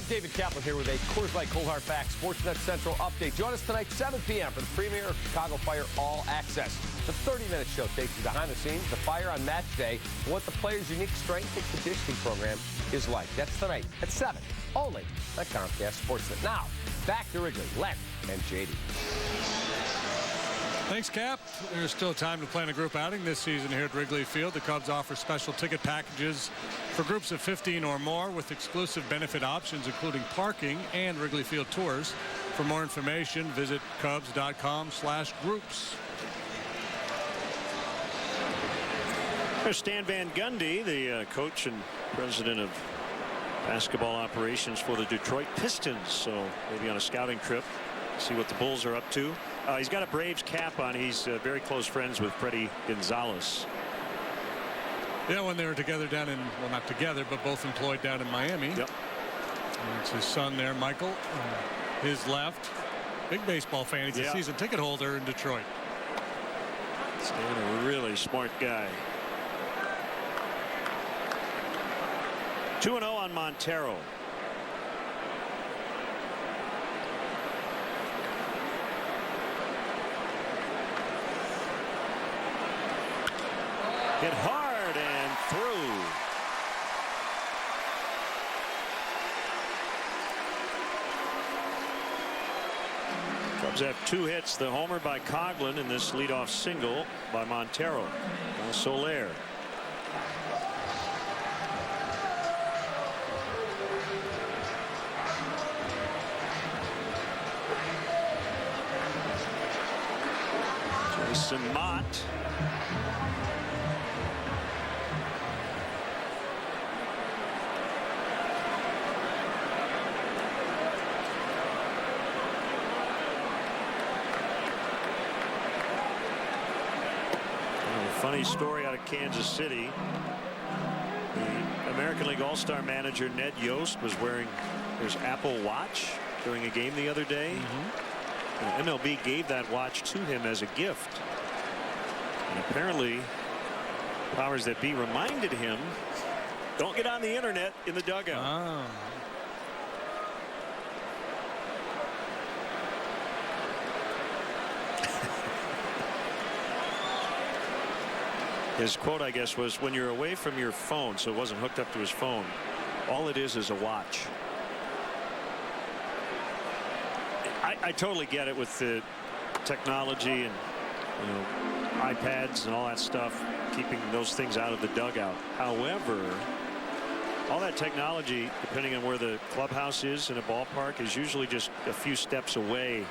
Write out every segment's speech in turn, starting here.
David Kaplan here with a Coors Light Cold Hard Facts Sportsnet Central update. Join us tonight, 7 p.m. for the premiere of Chicago Fire All Access. The 30-minute show takes you behind the scenes, the Fire on match day, and what the players' unique strength and conditioning program is like. That's tonight at 7, only on Comcast Sportsnet. Now, back to Wrigley, Len and JD. Thanks, Cap. There's still time to plan a group outing this season here at Wrigley Field. The Cubs offer special ticket packages for groups of 15 or more with exclusive benefit options, including parking and Wrigley Field tours. For more information, visit Cubs.com/groups. There's Stan Van Gundy, the coach and president of basketball operations for the Detroit Pistons. So maybe on a scouting trip, see what the Bulls are up to. He's got a Braves cap on. He's very close friends with Freddie Gonzalez. Yeah, when they were together down in, well, not together, but both employed down in Miami. Yep. And it's his son there, Michael, his left. Big baseball fan. He's a season ticket holder in Detroit. Stan, a really smart guy. 2-0 on Montero. Hit hard and through. Cubs have 2 hits, the homer by Coughlin and this leadoff single by Montero. Now Soler. Jason Mott. Funny story out of Kansas City. The American League All-Star manager Ned Yost was wearing his Apple Watch during a game the other day. And MLB gave that watch to him as a gift. And apparently, powers that be reminded him, don't get on the internet in the dugout. Oh. His quote, I guess, was, when you're away from your phone, so it wasn't hooked up to his phone, all it is a watch. I totally get it with the technology and iPads and all that stuff, keeping those things out of the dugout. However, all that technology, depending on where the clubhouse is in a ballpark, is usually just a few steps away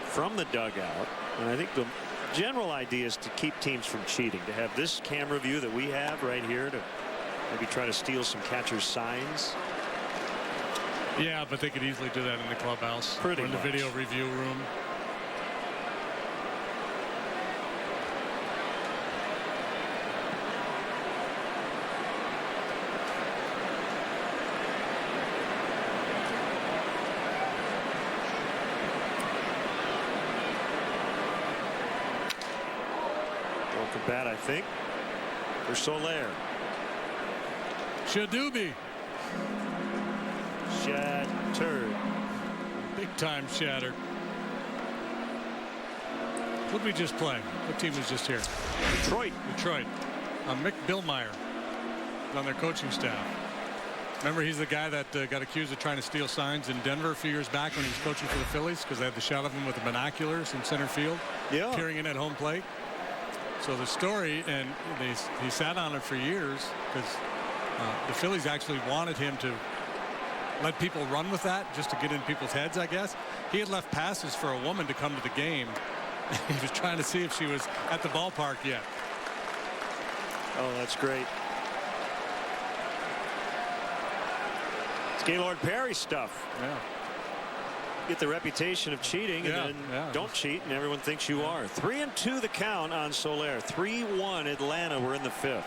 from the dugout. And I think the general idea is to keep teams from cheating, to have this camera view that we have right here to maybe try to steal some catcher's signs. Yeah, but they could easily do that in the clubhouse Pretty or in the much. video review room. Broken bat, I think, for Soler. Shadubi. Shattered. Big time shattered. What did we just play? What team was just here? Detroit. Detroit. Mick Billmeyer on their coaching staff. Remember, he's the guy that got accused of trying to steal signs in Denver a few years back when he was coaching for the Phillies because they had the shot of him with the binoculars in center field, peering in at home plate. So the story, and he sat on it for years because the Phillies actually wanted him to let people run with that just to get in people's heads, I guess. He had left passes for a woman to come to the game. He was trying to see if she was at the ballpark yet. Oh, that's great. It's Gaylord Perry stuff. Yeah. Get the reputation of cheating and then don't cheat, and everyone thinks you are. 3-2 the count on Soler. 3-1 Atlanta. We're in the 5th.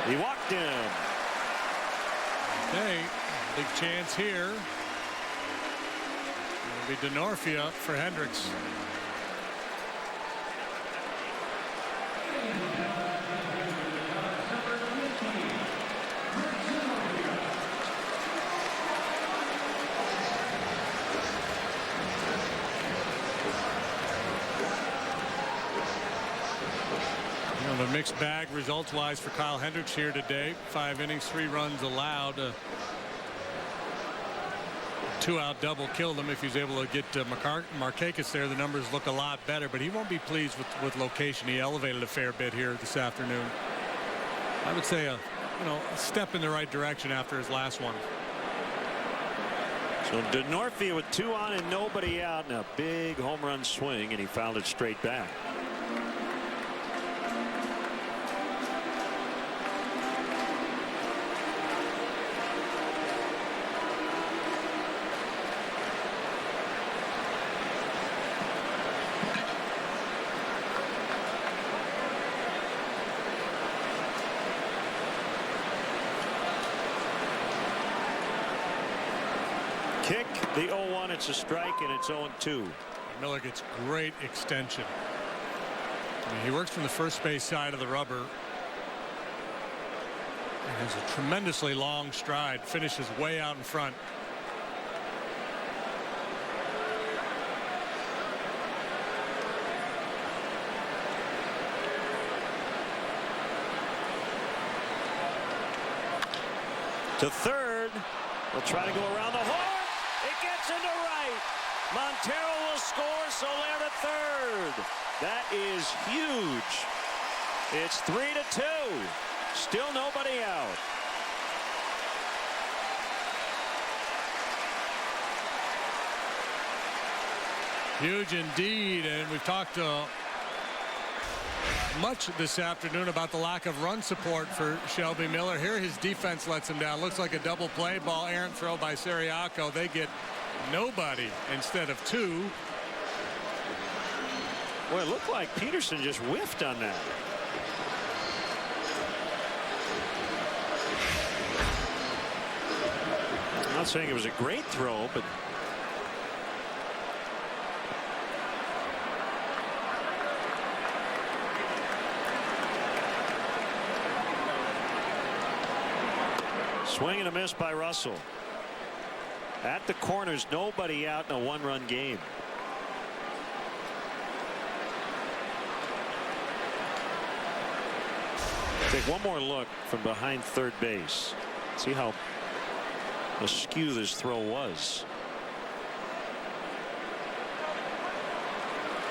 He walked in. Okay, big chance here. It'll be DeNorfia for Hendricks. A mixed bag results-wise for Kyle Hendricks here today. 5 innings, 3 runs allowed. 2-out double killed him. If he's able to get Markakis there, the numbers look a lot better, but he won't be pleased with location. He elevated a fair bit here this afternoon. I would say a step in the right direction after his last one. So DeNorfia with 2 on and nobody out, and a big home run swing, and he fouled it straight back. Kick the 0-1. It's a strike, and it's 0-2. Miller gets great extension. I mean, he works from the first base side of the rubber. And has a tremendously long stride. Finishes way out in front. To third. We'll try to go around the horn. It gets into right. Montero will score. Soler to third. That is huge. It's 3-2. Still nobody out. Huge indeed. And we've talked much this afternoon about the lack of run support for Shelby Miller. Here his defense lets him down. Looks like a double play. Ball errant throw by Ciriaco. They get nobody instead of 2. Well, it looked like Peterson just whiffed on that. I'm not saying it was a great throw, but swing and a miss by Russell. At the corners, nobody out in a 1-run game. Take one more look from behind third base. See how askew this throw was.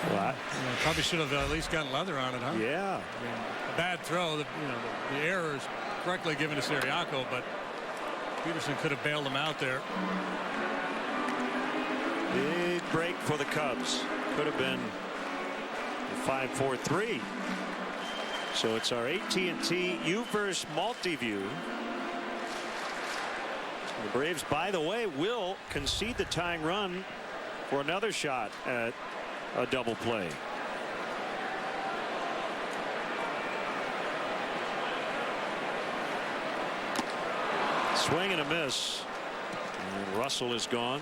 Well, probably should have at least gotten leather on it, huh? Yeah. I mean, a bad throw. The error is correctly given to Ciriaco, but Peterson could have bailed him out there. Big break for the Cubs. Could have been a 5-4-3. So it's our AT&T UVerse multi-view. The Braves, by the way, will concede the tying run for another shot at a double play. Swing and a miss. And Russell is gone.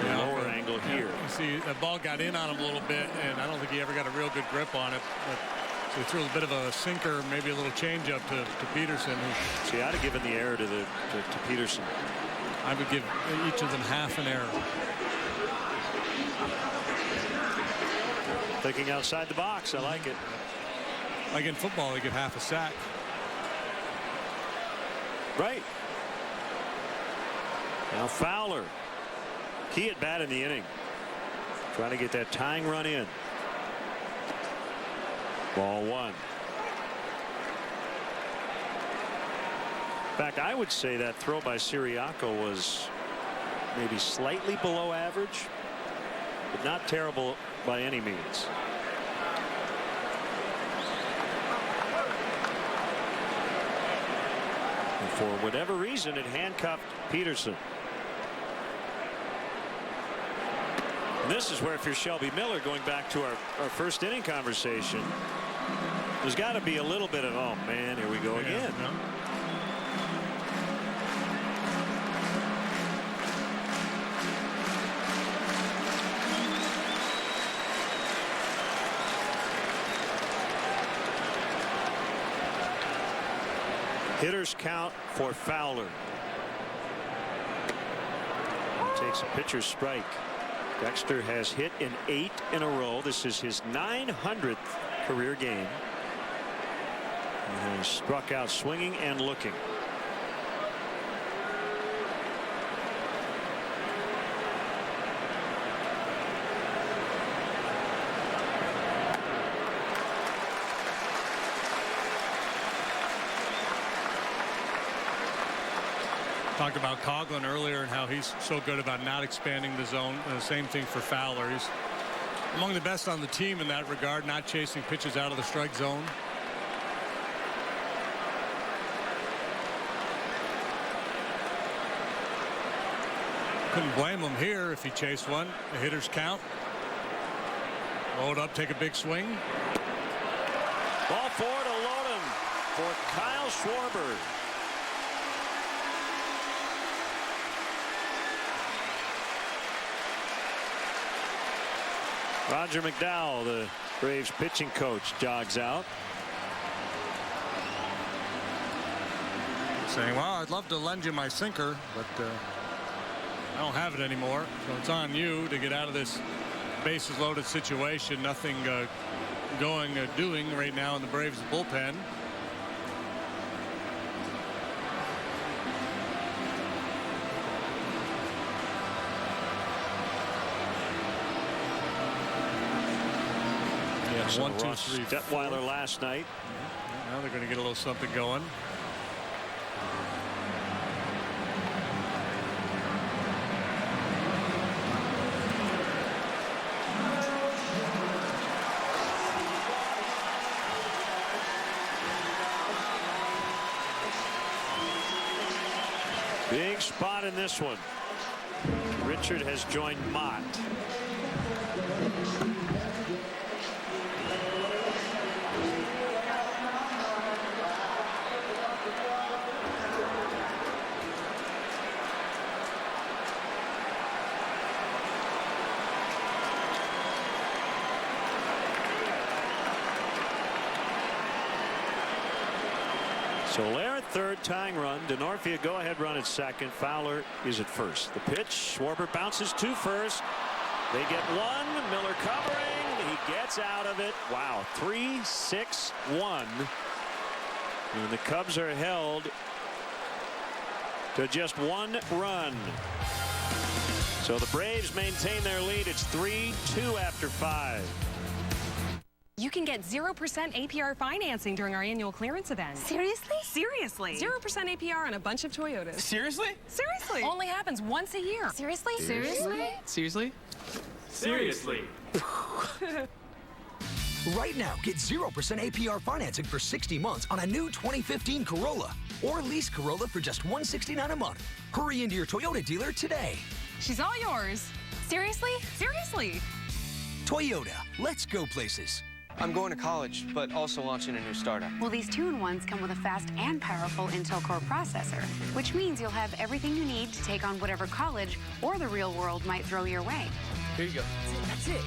Lower angle here. You see, the ball got in on him a little bit, and I don't think he ever got a real good grip on it. But, so he threw a bit of a sinker, maybe a little changeup to Peterson. See, I'd have given the error to Peterson. I would give each of them half an error. Thinking outside the box, I like it. Like in football, they get half a sack. Right. Now Fowler. Key at bat in the inning. Trying to get that tying run in. Ball 1. In fact, I would say that throw by Ciriaco was maybe slightly below average, but not terrible by any means. And for whatever reason, it handcuffed Peterson. And this is where, if you're Shelby Miller, going back to our first inning conversation, there's got to be a little bit of, oh man, here we go again. No. Hitters count for Fowler. He takes a pitcher's strike. Dexter has hit in 8 in a row. This is his 900th career game. He has struck out swinging and looking. Talked about Coughlin earlier and how he's so good about not expanding the zone. Same thing for Fowler. He's among the best on the team in that regard, not chasing pitches out of the strike zone. Couldn't blame him here if he chased one. The hitters count. Load up, take a big swing. Ball 4 to Loden for Kyle Schwarber. Roger McDowell, the Braves pitching coach, jogs out. Saying, well, I'd love to lend you my sinker, but I don't have it anymore. So it's on you to get out of this bases loaded situation. Nothing doing right now in the Braves bullpen. So 1, 2, Ross 3, Detweiler last night. Now they're going to get a little something going. Big spot in this one. Richard has joined Mott. So Lair at third, tying run. DeNorfia go ahead run at second. Fowler is at first. The pitch. Schwarber bounces to first. They get one. Miller covering. He gets out of it. Wow. 3-6-1. And the Cubs are held to just 1 run. So the Braves maintain their lead. It's 3-2 after 5. You can get 0% APR financing during our annual clearance event. Seriously? Seriously. 0% APR on a bunch of Toyotas. Seriously? Seriously. Only happens once a year. Seriously? Seriously? Seriously? Seriously. Right now, get 0% APR financing for 60 months on a new 2015 Corolla. Or lease Corolla for just $169 a month. Hurry into your Toyota dealer today. She's all yours. Seriously? Seriously. Toyota, let's go places. I'm going to college, but also launching a new startup. Well, these 2-in-1s come with a fast and powerful Intel Core processor, which means you'll have everything you need to take on whatever college or the real world might throw your way. Here you go. That's it.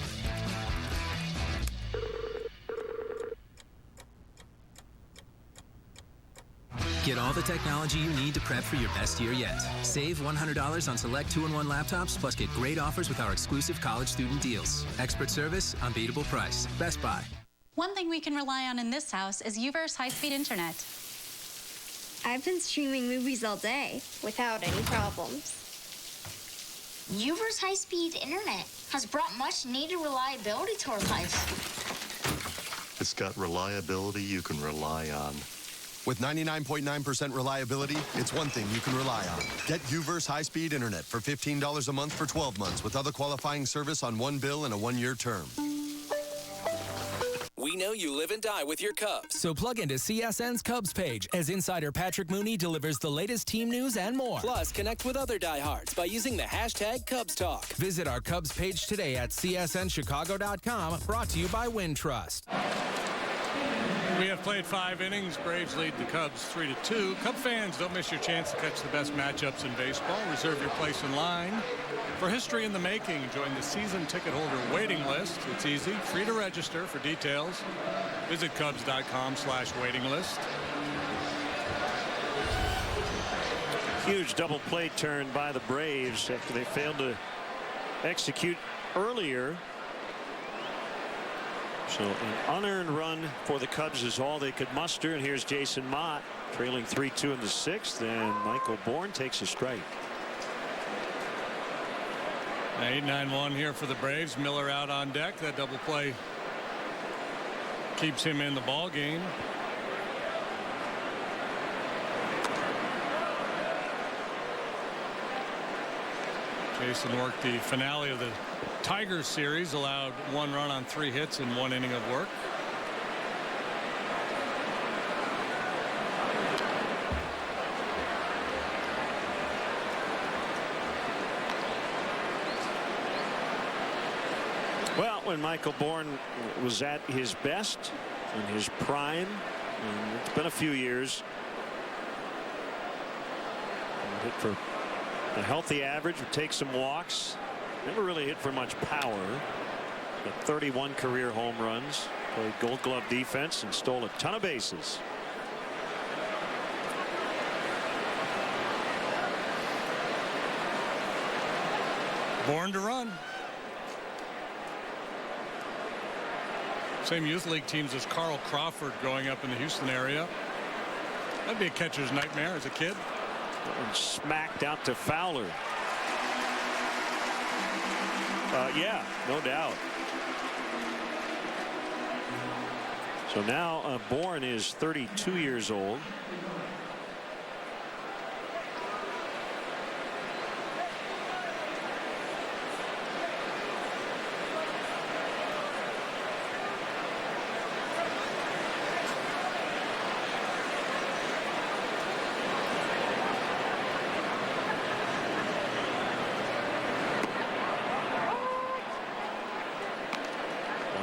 Get all the technology you need to prep for your best year yet. Save $100 on select 2-in-1 laptops, plus get great offers with our exclusive college student deals. Expert service, unbeatable price. Best Buy. One thing we can rely on in this house is UVerse high-speed internet. I've been streaming movies all day without any problems. UVerse high-speed internet has brought much-needed reliability to our life. It's got reliability you can rely on. With 99.9% reliability, it's one thing you can rely on. Get UVerse high-speed internet for $15 a month for 12 months with other qualifying service on one bill and a 1-year term. We know you live and die with your Cubs. So plug into CSN's Cubs page as insider Patrick Mooney delivers the latest team news and more. Plus, connect with other diehards by using the hashtag Cubs Talk. Visit our Cubs page today at csnchicago.com, brought to you by Wintrust. We have played 5 innings. Braves lead the Cubs 3-2. Cub fans, don't miss your chance to catch the best matchups in baseball. Reserve your place in line. For history in the making, join the season ticket holder waiting list. It's easy, free to register. For details, visit Cubs.com/waiting list. Huge double play turn by the Braves after they failed to execute earlier. So an unearned run for the Cubs is all they could muster. And here's Jason Mott trailing 3-2 in the 6th, and Michael Bourne takes a strike. 8-9-1 here for the Braves. Miller out on deck. That double play keeps him in the ball game. Jason worked the finale of the Tigers series, allowed 1 run on 3 hits in 1 inning of work. Well, when Michael Bourne was at his best, in his prime, and it's been a few years, he hit for a healthy average, would take some walks, never really hit for much power. Got 31 career home runs, played Gold Glove defense, and stole a ton of bases. Born to run. Same youth league teams as Carl Crawford growing up in the Houston area. That'd be a catcher's nightmare as a kid. And smacked out to Fowler. Yeah, no doubt. So now Bourne is 32 years old.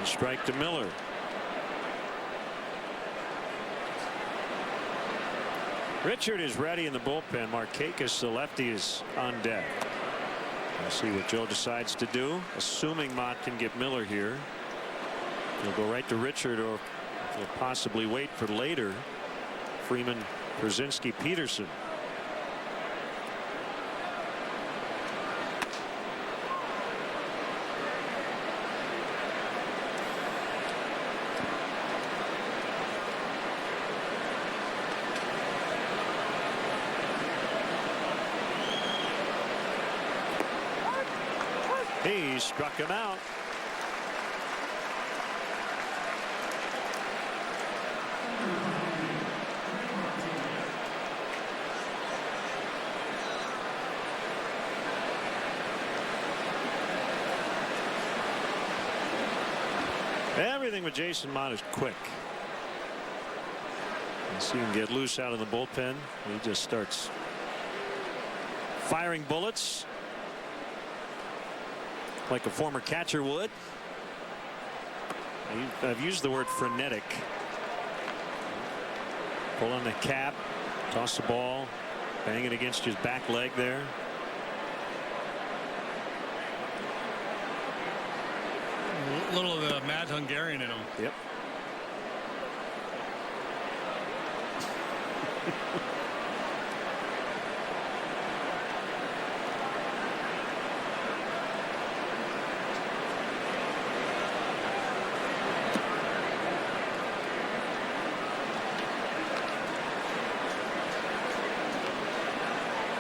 Strike to Miller. Richard is ready in the bullpen. Markakis, the lefty, is on deck. We'll see what Joe decides to do, assuming Mott can get Miller here. He'll go right to Richard, or he'll possibly wait for later. Freeman, Brzezinski, Peterson. He struck him out. Everything with Jason Mott is quick. See him get loose out of the bullpen. He just starts firing bullets like a former catcher would. I've used the word frenetic. Pull on the cap, toss the ball, bang it against his back leg there. A little of the Mad Hungarian in him. Yep.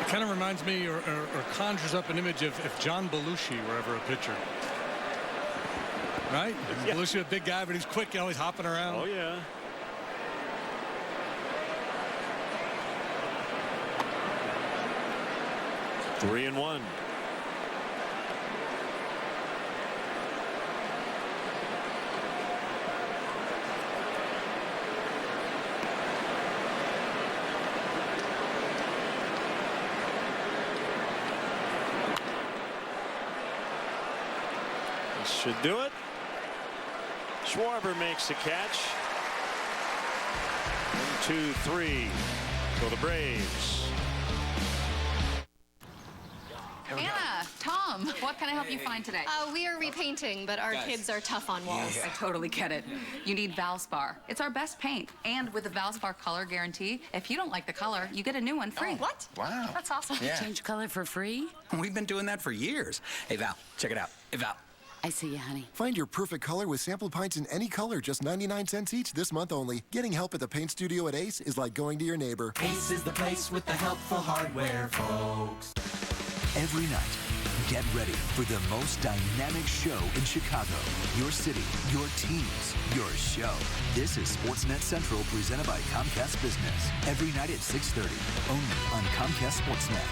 Kind of reminds me or conjures up an image of if John Belushi were ever a pitcher. Right? Yeah. Belushi, a big guy, but he's quick, always hopping around. Oh, yeah. Three and one. Should do it. Schwarber makes the catch. 1, 2, 3 for the Braves. Anna, Tom. Mom, what can I help you find today? We are repainting, but our kids are tough on walls. I totally get it. You need Valspar. It's our best paint. And with the Valspar color guarantee, if you don't like the color, you get a new one free. What? Wow. That's awesome. Yeah. Change color for free? We've been doing that for years. Hey, Val, check it out. Hey, Val. I see you, honey. Find your perfect color with sample pints in any color, just 99 cents each this month only. Getting help at the paint studio at Ace is like going to your neighbor. Ace is the place with the helpful hardware, folks. Every night, get ready for the most dynamic show in Chicago. Your city, your teams, your show. This is Sportsnet Central presented by Comcast Business. Every night at 6:30, only on Comcast Sportsnet.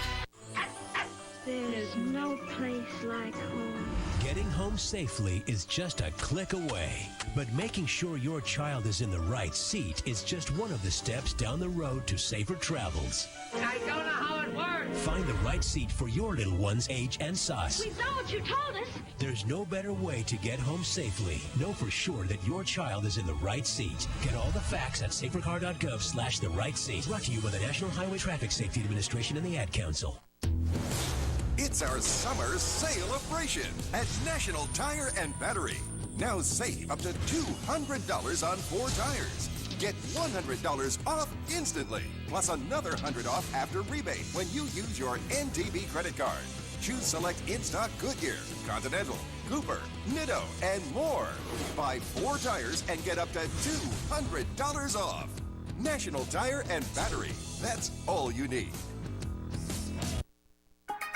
There's no place like home. Getting home safely is just a click away. But making sure your child is in the right seat is just one of the steps down the road to safer travels. I don't know how it works. Find the right seat for your little one's age and size. We know what you told us. There's no better way to get home safely. Know for sure that your child is in the right seat. Get all the facts at safercar.gov/the right seat. Brought to you by the National Highway Traffic Safety Administration and the Ad Council. It's our summer sale-upration at National Tire and Battery. Now save up to $200 on 4 tires. Get $100 off instantly, plus another $100 off after rebate when you use your NTB credit card. Choose select in-stock Goodyear, Continental, Cooper, Nitto, and more. Buy 4 tires and get up to $200 off. National Tire and Battery. That's all you need.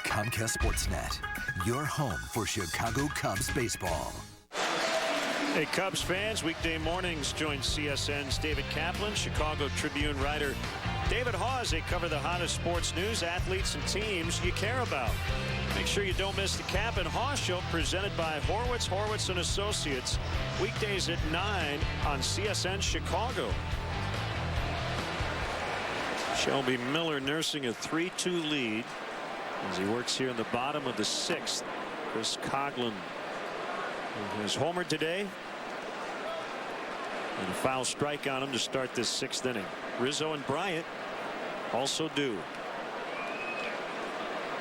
Comcast Sportsnet, your home for Chicago Cubs baseball. Hey, Cubs fans, weekday mornings join CSN's David Kaplan, Chicago Tribune writer David Hawes. They cover the hottest sports news, athletes, and teams you care about. Make sure you don't miss the Cap and Hawes Show presented by Horwitz and Associates, weekdays at 9 on CSN Chicago. Shelby Miller nursing a 3-2 lead as he works here in the bottom of the 6th. Chris Coughlin has homered today. And a foul strike on him to start this 6th inning. Rizzo and Bryant also do.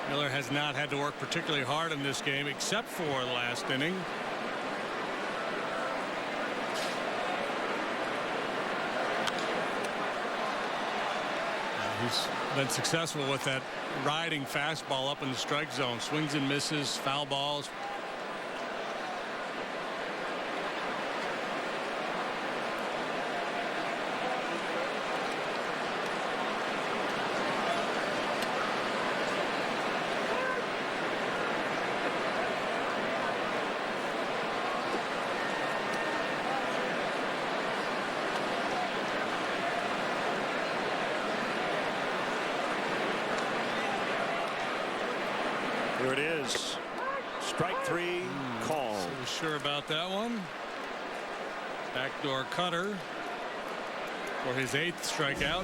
Miller has not had to work particularly hard in this game except for the last inning. He's been successful with that riding fastball up in the strike zone. Swings and misses, foul balls. Here it is. Strike 3 call. So sure about that one. Backdoor cutter for his 8th strikeout.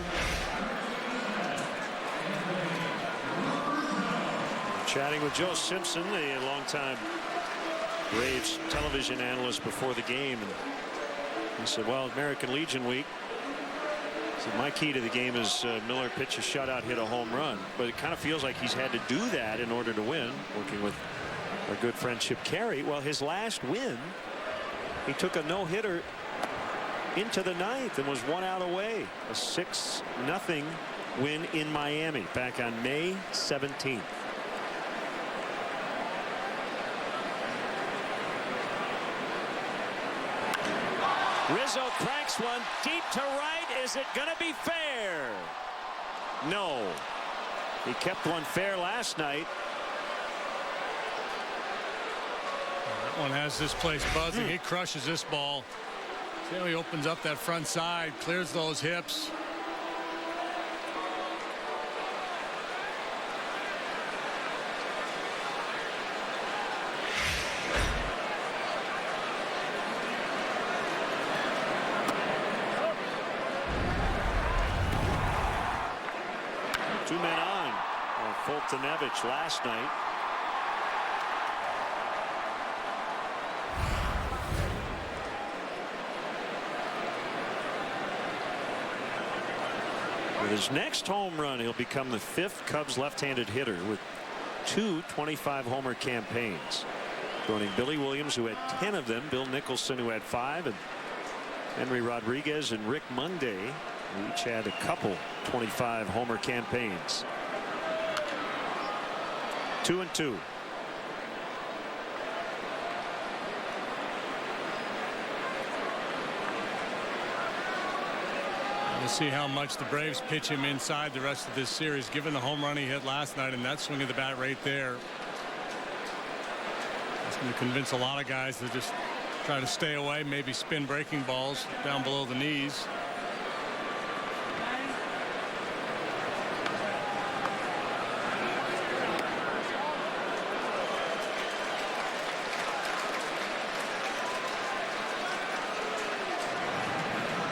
Chatting with Joe Simpson, a longtime Braves television analyst before the game. And he said, well, American Legion week. So my key to the game is Miller pitch a shutout, hit a home run. But it kind of feels like he's had to do that in order to win, working with our good friend Chip Carey. Well, his last win, he took a no-hitter into the 9th and was 1 out away. A 6-0 win in Miami back on May 17th. Rizzo cranks one deep to right. Is it going to be fair? No. He kept one fair last night. That one has this place buzzing. He crushes this ball. See how he opens up that front side, clears those hips. Two men on Fultonevich last night. With his next home run, he'll become the 5th Cubs left-handed hitter with 2 25-homer campaigns. Joining Billy Williams, who had 10 of them, Bill Nicholson, who had 5, and Henry Rodriguez and Rick Monday, who each had a couple 25-homer campaigns. 2-2. We'll see how much the Braves pitch him inside the rest of this series, given the home run he hit last night and that swing of the bat right there. That's going to convince a lot of guys to just try to stay away, maybe spin breaking balls down below the knees.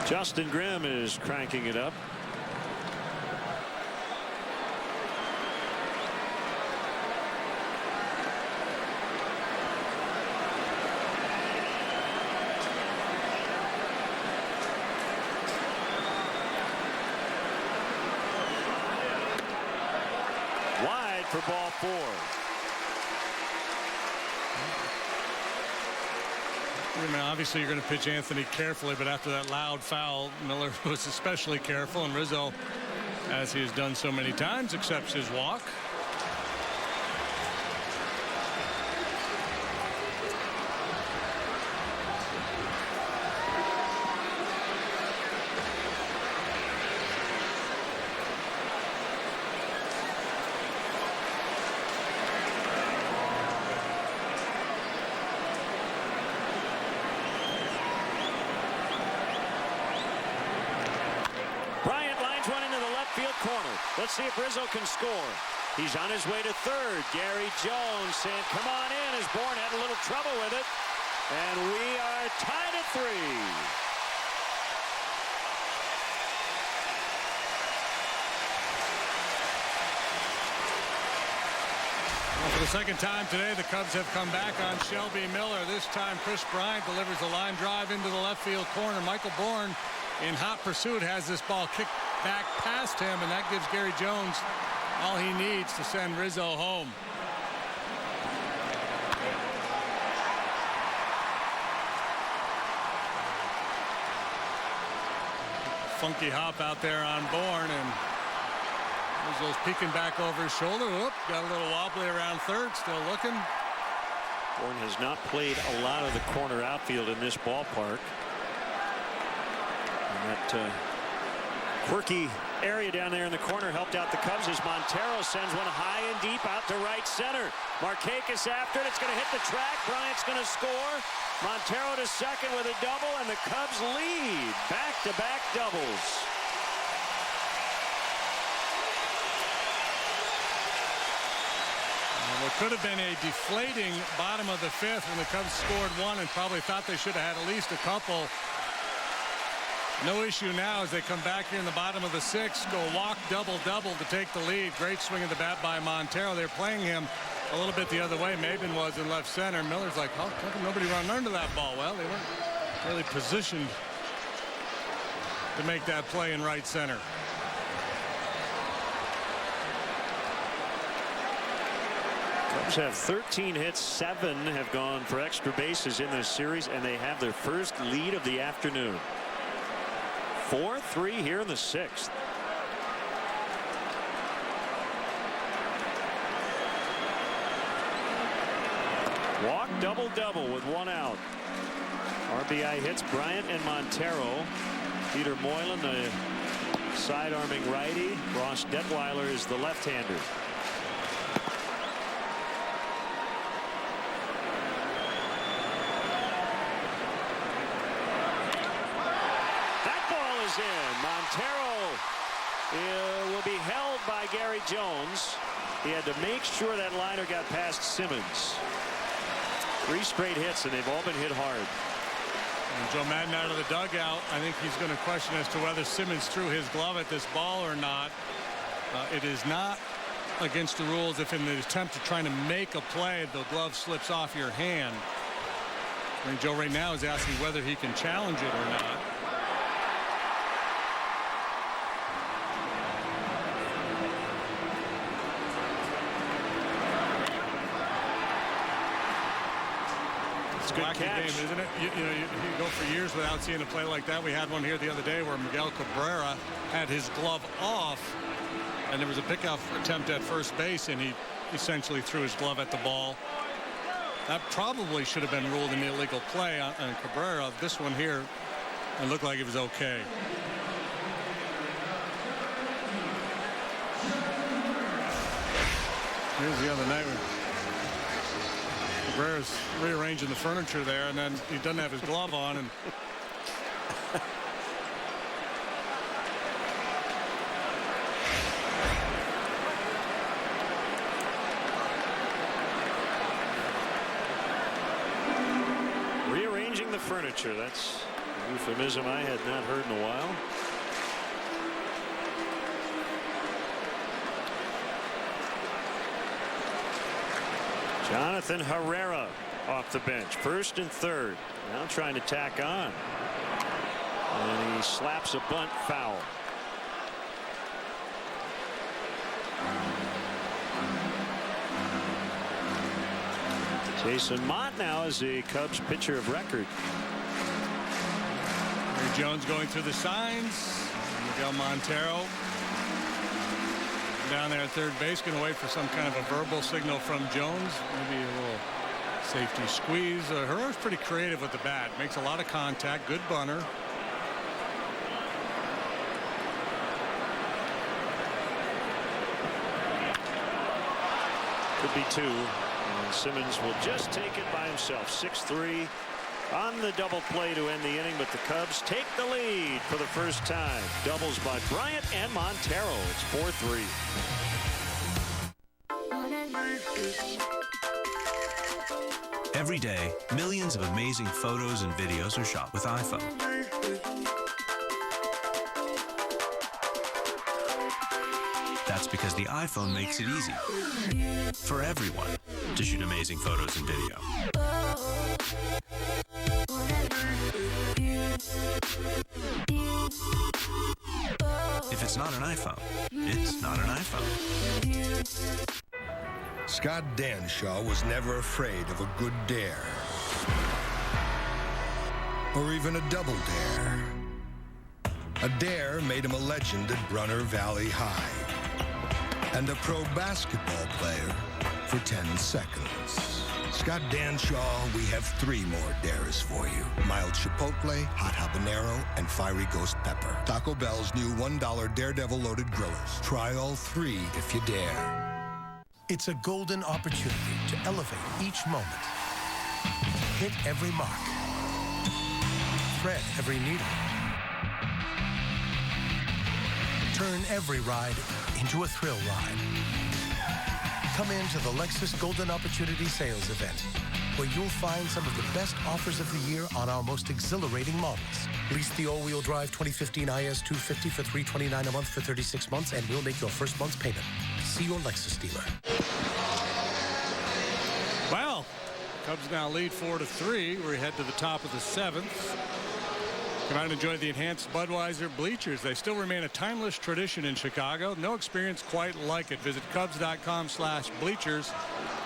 Justin Grimm is cranking it up. Wide for ball 4. I mean, obviously you're going to pitch Anthony carefully, but after that loud foul, Miller was especially careful, and Rizzo, as he has done so many times, accepts his walk. Let's see if Rizzo can score. He's on his way to third. Gary Jones saying, come on in, as Bourne had a little trouble with it. And we are tied at 3. Well, for the second time today, the Cubs have come back on Shelby Miller. This time, Chris Bryant delivers a line drive into the left field corner. Michael Bourne, in hot pursuit, has this ball kicked back past him, and that gives Gary Jones all he needs to send Rizzo home. Funky hop out there on Bourne, and Rizzo's peeking back over his shoulder. Whoop, got a little wobbly around third, still looking. Bourne has not played a lot of the corner outfield in this ballpark. And that quirky area down there in the corner helped out the Cubs as Montero sends one high and deep out to right center. Markakis after it. It's going to hit the track. Bryant's going to score. Montero to second with a double, and the Cubs lead. Back-to-back doubles. Well, it could have been a deflating bottom of the 5th when the Cubs scored 1 and probably thought they should have had at least a couple. No issue now as they come back here in the bottom of the 6th, go walk double-double to take the lead. Great swing of the bat by Montero. They're playing him a little bit the other way. Maben was in left center. Miller's like, how come nobody run under that ball? Well, they weren't really positioned to make that play in right center. Cubs have 13 hits, 7 have gone for extra bases in this series, and they have their first lead of the afternoon. 4-3 here in the 6th. Walk double-double with 1 out. RBI hits Bryant and Montero. Peter Moylan, the side-arming righty. Ross Detweiler is the left-hander. In. Montero will be held by Gary Jones. He had to make sure that liner got past Simmons. 3 straight hits, and they've all been hit hard. And Joe Madden out of the dugout. I think he's going to question as to whether Simmons threw his glove at this ball or not. It is not against the rules if in the attempt to trying to make a play, the glove slips off your hand. I think Joe right now is asking whether he can challenge it or not. It's a good catch, game, isn't it? You go for years without seeing a play like that. We had one here the other day where Miguel Cabrera had his glove off, and there was a pickoff attempt at first base, and he essentially threw his glove at the ball. That probably should have been ruled an illegal play on Cabrera. This one here, it looked like it was okay. Here's the other night when Cabrera's rearranging the furniture there, and then he doesn't have his glove on, and rearranging the furniture. That's a euphemism I had not heard in a while. Jonathan Herrera off the bench, first and third. Now trying to tack on. And he slaps a bunt foul. Jason Mott now is the Cubs pitcher of record. Ray Jones going through the signs. Miguel Montero down there at third base, going to wait for some kind of a verbal signal from Jones. Maybe a little safety squeeze. Herrera's pretty creative with the bat. Makes a lot of contact. Good bunter. Could be two. And Simmons will just take it by himself. 6-3 on the double play to end the inning, but the Cubs take the lead for the first time. Doubles by Bryant and Montero. It's 4-3. Every day, millions of amazing photos and videos are shot with iPhone. That's because the iPhone makes it easy for everyone to shoot amazing photos and video. If it's not an iPhone, it's not an iPhone. Scott Danshaw was never afraid of a good dare. Or even a double dare. A dare made him a legend at Brunner Valley High. And a pro basketball player for 10 seconds. Scott Danshaw, we have 3 more dares for you. Mild Chipotle, Hot Habanero, and Fiery Ghost Pepper. Taco Bell's new $1 Daredevil Loaded Grillers. Try all 3 if you dare. It's a golden opportunity to elevate each moment. Hit every mark. Thread every needle. Turn every ride into a thrill ride. Come into the Lexus Golden Opportunity Sales Event, where you'll find some of the best offers of the year on our most exhilarating models. Lease the all-wheel drive 2015 IS 250 for $329 a month for 36 months, and we'll make your first month's payment. See your Lexus dealer. Well, Cubs now lead 4-3. We head to the top of the 7th. Come out and enjoy the enhanced Budweiser bleachers. They still remain a timeless tradition in Chicago. No experience quite like it. Visit Cubs.com/bleachers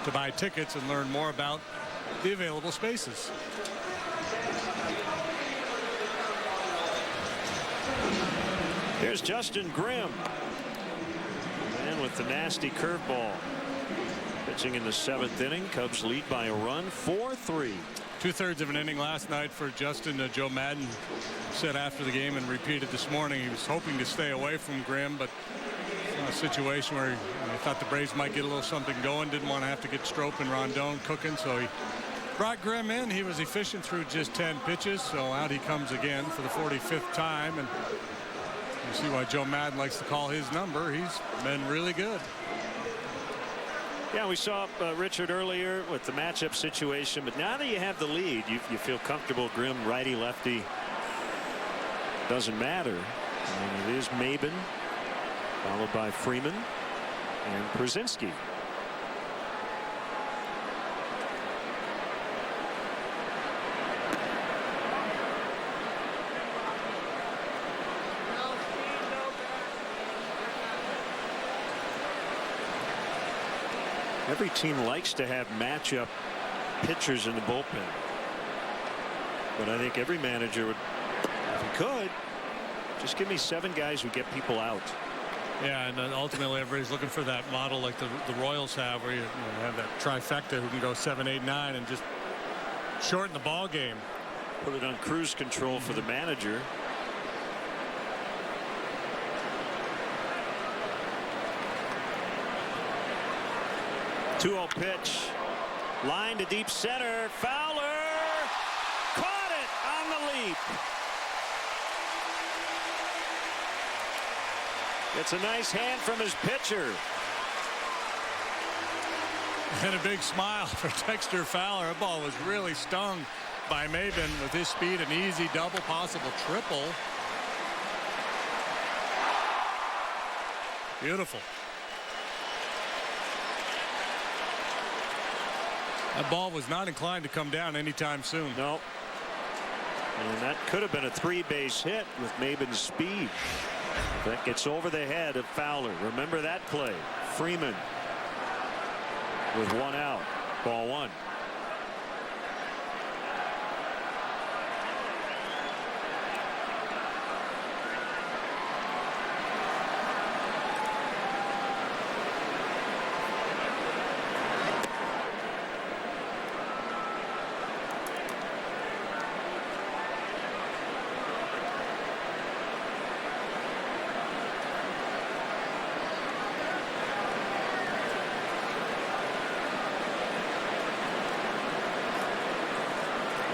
to buy tickets and learn more about the available spaces. Here's Justin Grimm. And with the nasty curveball. Pitching in the 7th inning. Cubs lead by a run, 4-3. 2/3 of an inning last night for Justin. Joe Madden said after the game and repeated this morning he was hoping to stay away from Grimm, but in a situation where he thought the Braves might get a little something going, didn't want to have to get Strop and Rondon cooking, so he brought Grimm in. He was efficient through just 10 pitches, so out he comes again for the 45th time, and you see why Joe Madden likes to call his number. He's been really good. Yeah, we saw Richard earlier with the matchup situation, but now that you have the lead, you feel comfortable. Grimm, righty, lefty, doesn't matter. And it is Maben, followed by Freeman and Przinski. Every team likes to have matchup pitchers in the bullpen. But I think every manager would, if he could, just give me 7 guys who get people out. Yeah, and then ultimately everybody's looking for that model like the Royals have, where you have that trifecta who can go 7, 8, 9 and just shorten the ball game. Put it on cruise control for the manager. Two-0 pitch. Line to deep center. Fowler caught it on the leap. It's a nice hand from his pitcher. And a big smile for Dexter Fowler. That ball was really stung by Maben with his speed. An easy double, possible triple. Beautiful. That ball was not inclined to come down anytime soon. No. And that could have been a 3-base hit with Maben's speed. That gets over the head of Fowler. Remember that play. Freeman with 1 out. Ball 1.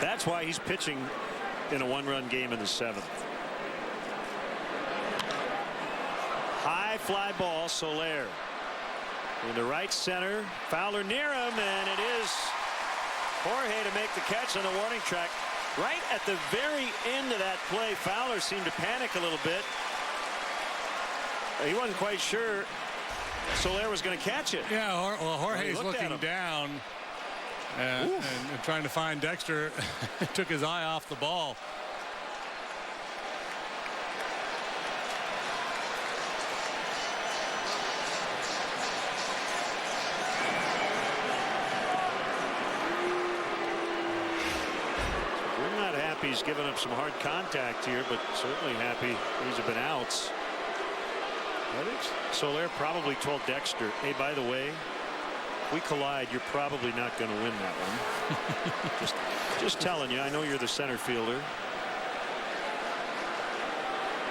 That's why he's pitching in a 1-run game in the 7th. High fly ball. Soler into right center. Fowler near him, and it is Jorge to make the catch on the warning track. Right at the very end of that play, Fowler seemed to panic a little bit. He wasn't quite sure Soler was going to catch it. Yeah, well, Jorge's looking down. And trying to find Dexter. Took his eye off the ball. We're not happy he's given up some hard contact here, but certainly happy these have been outs. I think Soler probably told Dexter, hey, by the way, if we collide, you're probably not going to win that one. just telling you. I know you're the center fielder,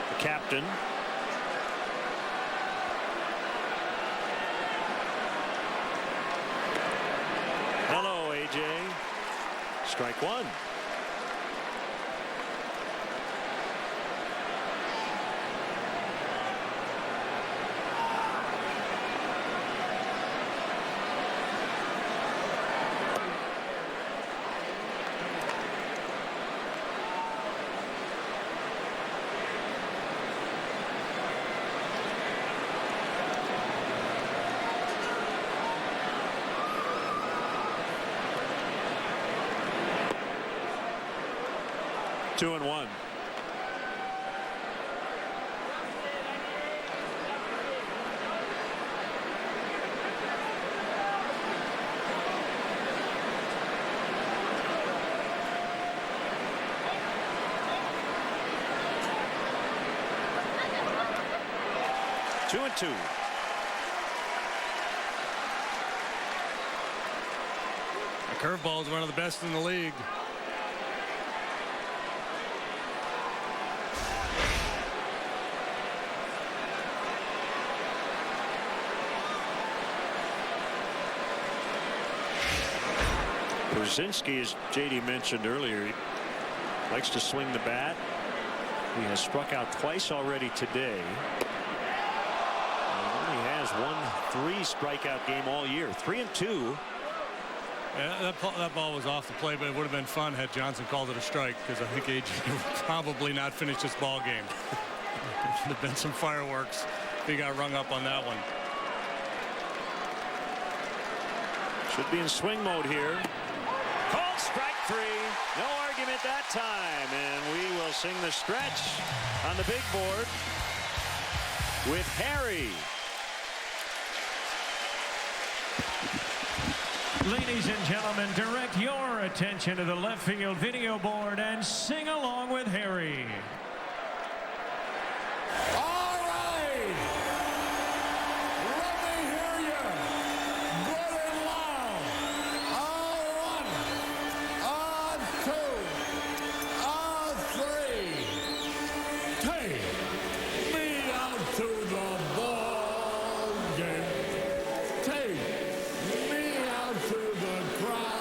the captain. Hello, AJ. Strike 1. Two and 1. Two and 2. The curveball is one of the best in the league. Brzezinski, as JD mentioned earlier, he likes to swing the bat. He has struck out twice already today. And he has 1 3-strikeout game all year. 3 and 2. Yeah, that ball was off the play, but it would have been fun had Johnson called it a strike, because I think AJ would probably not finish this ball game. There should have been some fireworks if he got rung up on that one. Should be in swing mode here. Called strike 3. No argument that time. And we will sing the stretch on the big board with Harry. Ladies and gentlemen, direct your attention to the left field video board and sing along with Harry. All right. Let me hear you. Good and loud. On one, on two, on three. Take me out to the ball game. Take me out to the crowd.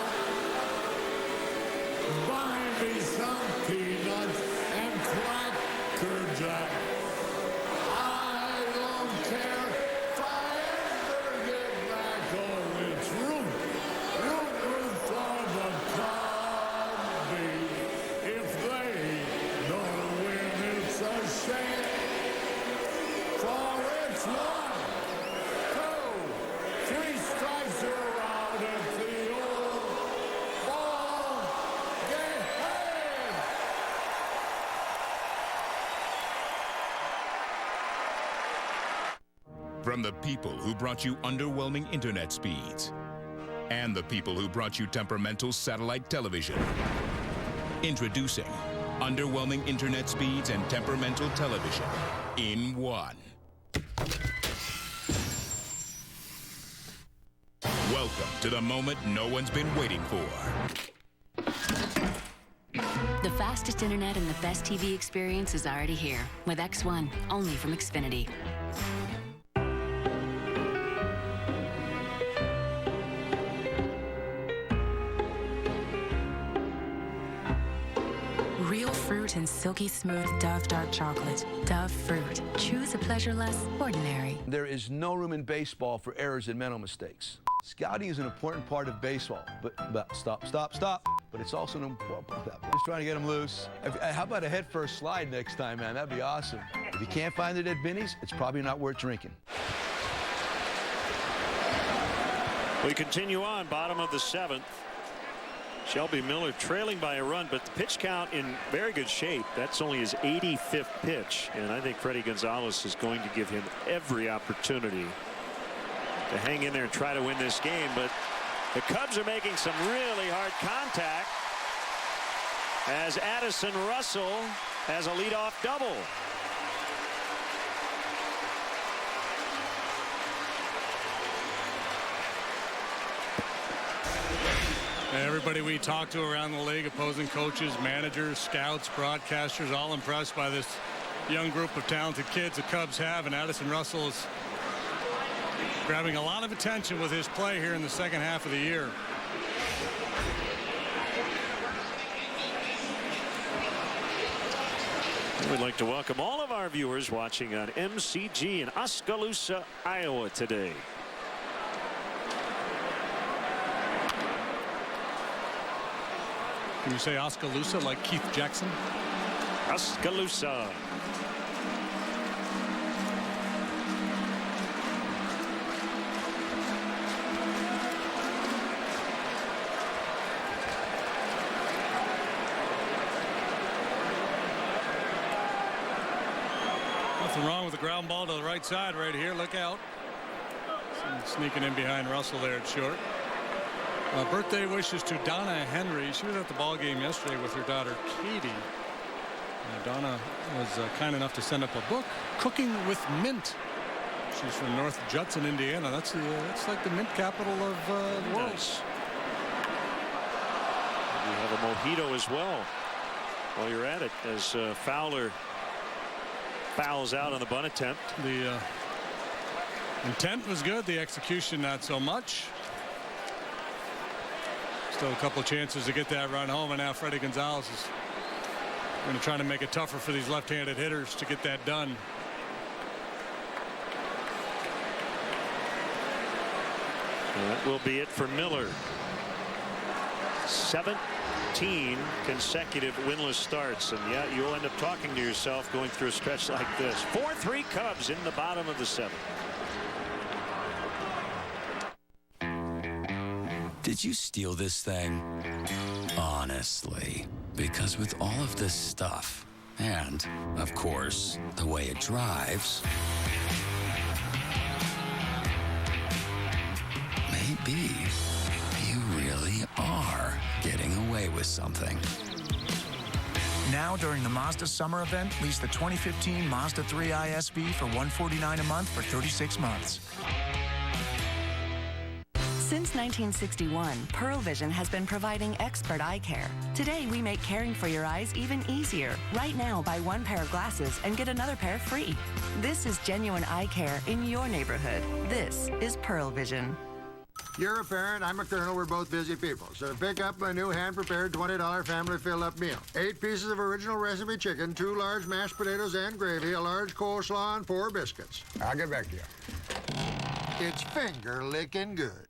Buy me some peanuts and Cracker Jack. I don't care if I ever get back. Oh, it's root for the Cubby. If they don't win, it's a shame. For it's 1, 2, 3 strikes you're out at the old ball game. From the people who brought you underwhelming internet speeds and the people who brought you temperamental satellite television. Introducing underwhelming internet speeds and temperamental television in one. Welcome to the moment no one's been waiting for. The fastest internet and the best TV experience is already here with X1, only from Xfinity. Real fruit and silky smooth Dove dark chocolate. Dove fruit. Choose a pleasure less ordinary. There is no room in baseball for errors and mental mistakes. Scouting is an important part of baseball, but stop. But it's also an important part. Just trying to get them loose. How about a head-first slide next time, man? That'd be awesome. If you can't find the dead bennies, it's probably not worth drinking. We continue on, bottom of the 7th. Shelby Miller trailing by a run, but the pitch count in very good shape. That's only his 85th pitch, and I think Freddie Gonzalez is going to give him every opportunity to hang in there and try to win this game. But the Cubs are making some really hard contact as Addison Russell has a leadoff double. Everybody we talk to around the league, opposing coaches, managers, scouts, broadcasters, all impressed by this young group of talented kids the Cubs have, and Addison Russell is grabbing a lot of attention with his play here in the second half of the year. We'd like to welcome all of our viewers watching on MCG in Oskaloosa, Iowa today. Can you say Oskaloosa like Keith Jackson? Oskaloosa. Nothing wrong with the ground ball to the right side right here. Look out. Sneaking in behind Russell there at short. Birthday wishes to Donna Henry. She was at the ball game yesterday with her daughter Katie. Donna was kind enough to send up a book, Cooking with Mint. She's from North Judson, Indiana. That's like the mint capital of the world. Nice. We have a mojito as well while you're at it, as Fowler fouls out on the bunt attempt. The intent was good, the execution not so much. Still a couple chances to get that run home, and now Freddie Gonzalez is going to try to make it tougher for these left-handed hitters to get that done. That will be it for Miller. 17 consecutive winless starts, and yeah, you'll end up talking to yourself going through a stretch like this. 4-3 Cubs in the bottom of the 7th. Did you steal this thing? Honestly. Because with all of this stuff, and, of course, the way it drives, maybe you was something. Now, during the Mazda summer event, lease the 2015 Mazda 3 ISV for $149 a month for 36 months. Since 1961, Pearl Vision has been providing expert eye care. Today, we make caring for your eyes even easier. Right now, buy one pair of glasses and get another pair free. This is genuine eye care in your neighborhood. This is Pearl Vision. You're a parent, I'm a colonel, we're both busy people. So pick up my new hand-prepared $20 family fill-up meal. 8 pieces of original recipe chicken, 2 large mashed potatoes and gravy, a large coleslaw, and 4 biscuits. I'll get back to you. It's finger-licking good.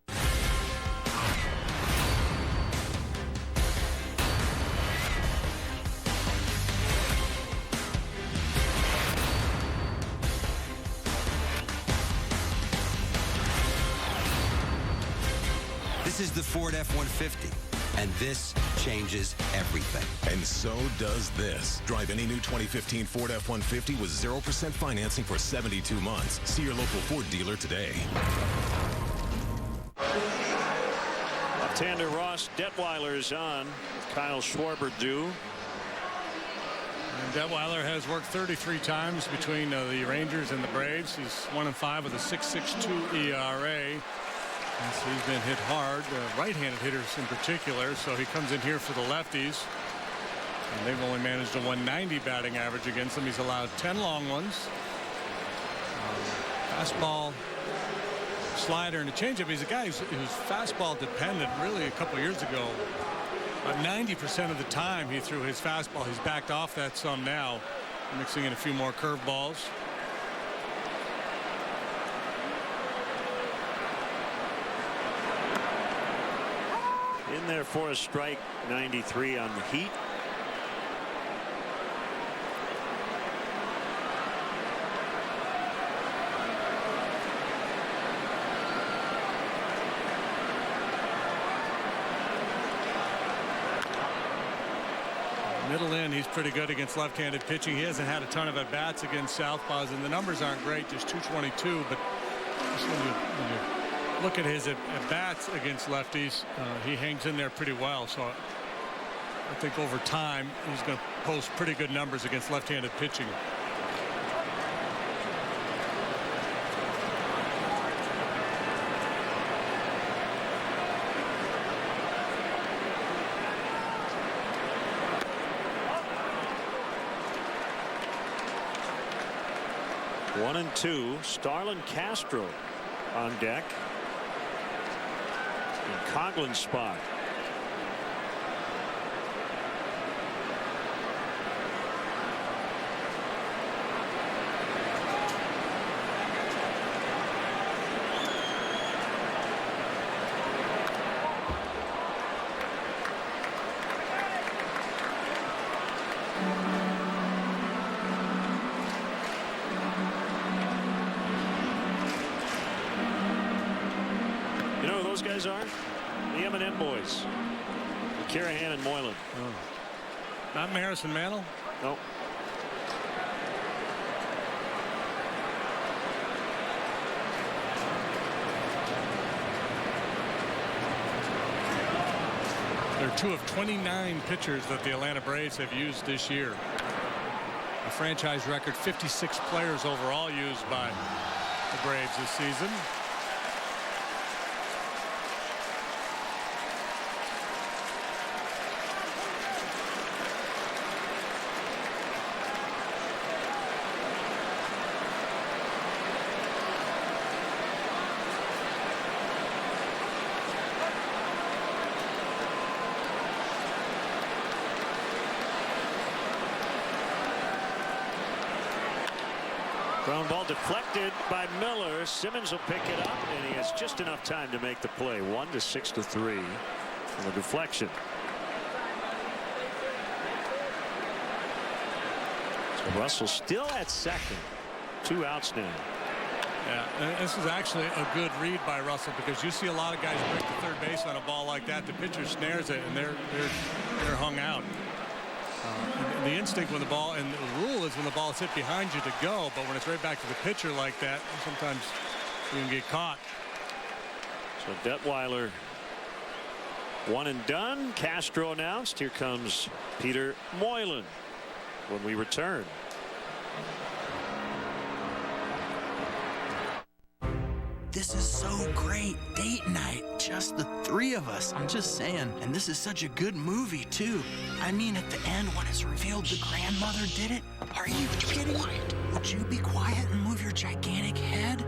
This is the Ford F-150, and this changes everything. And so does this. Drive any new 2015 Ford F-150 with 0% financing for 72 months. See your local Ford dealer today. Left-hander Ross Detweiler's on. Kyle Schwarber due. And Detweiler has worked 33 times between the Rangers and the Braves. He's 1-5 with a 6.62 ERA. So he's been hit hard, right-handed hitters in particular, so he comes in here for the lefties. And they've only managed a 190 batting average against him. He's allowed 10 long ones. Fastball, slider, and a changeup. He's a guy who's fastball dependent. Really, a couple years ago, about 90% of the time he threw his fastball. He's backed off that some now, mixing in a few more curveballs. In there for a strike, 93 on the Heat. Middle in, he's pretty good against left-handed pitching. He hasn't had a ton of at-bats against southpaws, and the numbers aren't great, just 222, but just when you look at his at-bats against lefties, he hangs in there pretty well. So I think over time he's going to post pretty good numbers against left-handed pitching. One and two. Starlin Castro on deck. In Coughlin's spot. You know who those guys are? The M&M boys. Kirahan and Moylan. Oh. Not Harrison Mantle? Nope. They're 2 of 29 pitchers that the Atlanta Braves have used this year. A franchise record 56 players overall used by the Braves this season. Ground ball deflected by Miller. Simmons will pick it up, and he has just enough time to make the play. 1-6-3 on the deflection. So Russell still at second. 2 outs now. Yeah, and this is actually a good read by Russell, because you see a lot of guys break the third base on a ball like that. The pitcher snares it, and they're hung out. The instinct when the ball, and the rule is when the ball is hit behind you to go, but when it's right back to the pitcher like that, sometimes you can get caught. So Detweiler One and done. Castro announced. Here comes Peter Moylan when we return. This is so great. Date night. Just the three of us. I'm just saying. And this is such a good movie, too. I mean, at the end, when it's revealed the grandmother did it. Are you kidding? Would you be quiet and move your gigantic head?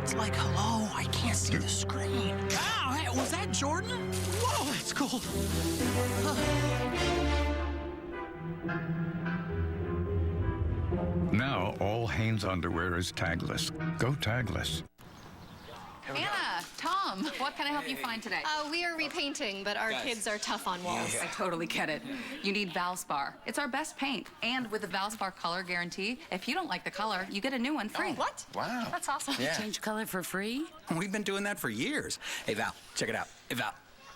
It's like, hello, I can't see the screen. Ow, hey, was that Jordan? Whoa, that's cool. Now, all Hanes underwear is tagless. Go tagless. Anna, Tom, what can I help you find today? We are repainting, but our kids are tough on walls. I totally get it. You need Valspar. It's our best paint. And with the Valspar color guarantee, if you don't like the color, you get a new one free. What? Wow. That's awesome. Yeah. Change color for free? We've been doing that for years. Hey, Val, check it out. Hey, Val.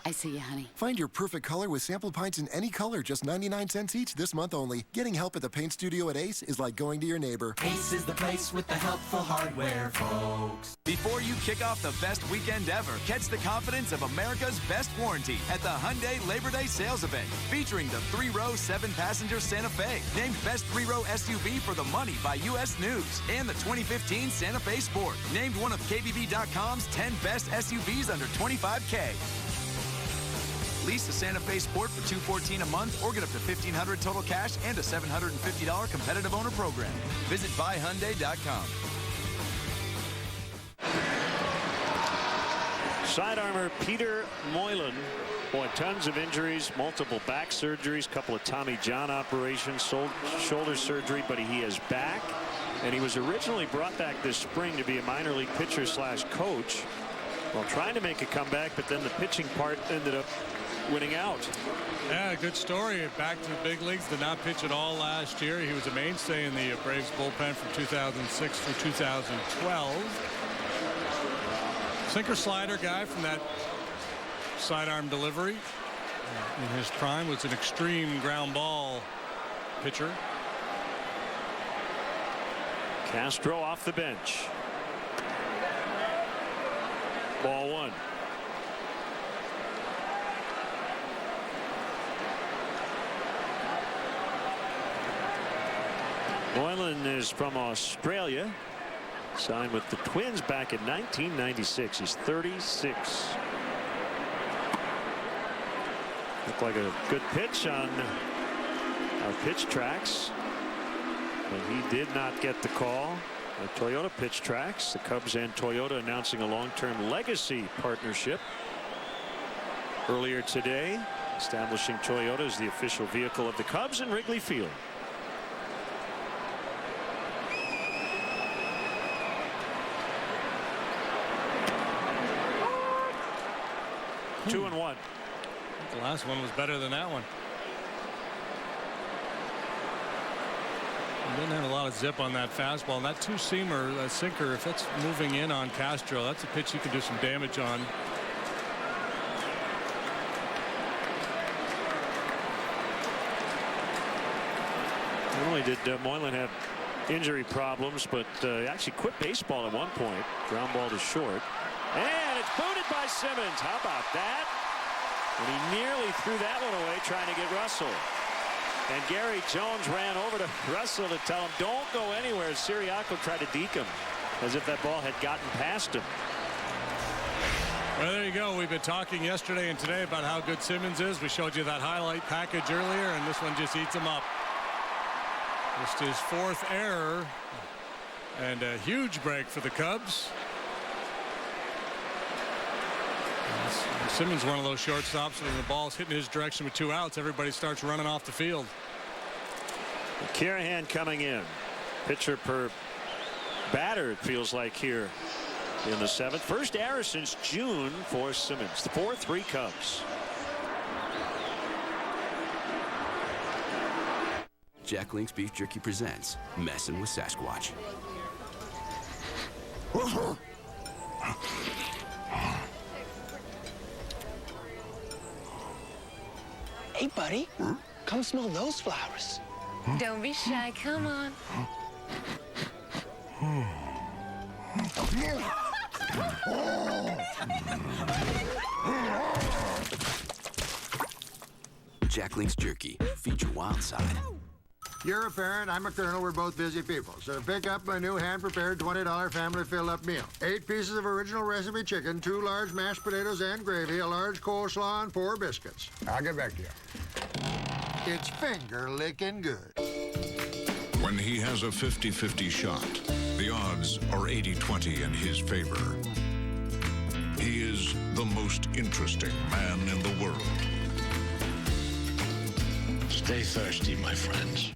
I see you, honey. Find your perfect color with sample pints in any color, just 99 cents each this month only. Getting help at the paint studio at Ace is like going to your neighbor. Ace is the place with the helpful hardware, folks. Before you kick off the best weekend ever, catch the confidence of America's best warranty at the Hyundai Labor Day sales event, featuring the 3-row, 7-passenger Santa Fe, named best 3-row SUV for the money by U.S. News, and the 2015 Santa Fe Sport, named one of KBB.com's 10 best SUVs under $25K. Lease the Santa Fe Sport for $214 a month or get up to $1,500 total cash and a $750 competitive owner program. Visit buyhyundai.com. Sidearmer Peter Moylan. Boy, tons of injuries, multiple back surgeries, couple of Tommy John operations, shoulder surgery, but he is back. And he was originally brought back this spring to be a minor league pitcher / coach while trying to make a comeback, but then the pitching part ended up winning out. Yeah, good story. Back to the big leagues. Did not pitch at all last year. He was a mainstay in the Braves bullpen from 2006 through 2012. Sinker slider guy from that sidearm delivery. In his prime was an extreme ground ball pitcher. Castro off the bench. Ball one. Moylan is from Australia. Signed with the Twins back in 1996. He's 36. Looked like a good pitch on our pitch tracks. But he did not get the call. The Toyota pitch tracks. The Cubs and Toyota announcing a long-term legacy partnership earlier today, establishing Toyota as the official vehicle of the Cubs in Wrigley Field. Two and one. The last one was better than that one. He didn't have a lot of zip on that fastball. And that two-seamer, that sinker, if it's moving in on Castro, that's a pitch you could do some damage on. Not only did Moylan have injury problems, but he actually quit baseball at one point. Ground ball to short. And it's booted by Simmons. How about that? And he nearly threw that one away trying to get Russell. And Gary Jones ran over to Russell to tell him, don't go anywhere. Siriaco tried to deke him as if that ball had gotten past him. Well, there you go. We've been talking yesterday and today about how good Simmons is. We showed you that highlight package earlier, and this one just eats him up. Just his fourth error, and a huge break for the Cubs. Simmons, one of those shortstops, when the ball's hitting his direction with 2 outs, everybody starts running off the field. Kirahan coming in. Pitcher per batter, it feels like, here in the 7th. First error since June for Simmons. 4-3 Cubs. Jack Link's Beef Jerky presents Messin' with Sasquatch. Hey, buddy, come smell those flowers. Don't be shy, come on. Jack Link's Jerky. Feed your wild side. You're a parent, I'm a colonel, we're both busy people. So pick up my new hand-prepared $20 family fill-up meal. 8 pieces of original recipe chicken, 2 large mashed potatoes and gravy, a large coleslaw, and 4 biscuits. I'll get back to you. It's finger-licking good. When he has a 50-50 shot, the odds are 80-20 in his favor. He is the most interesting man in the world. Stay thirsty, my friends.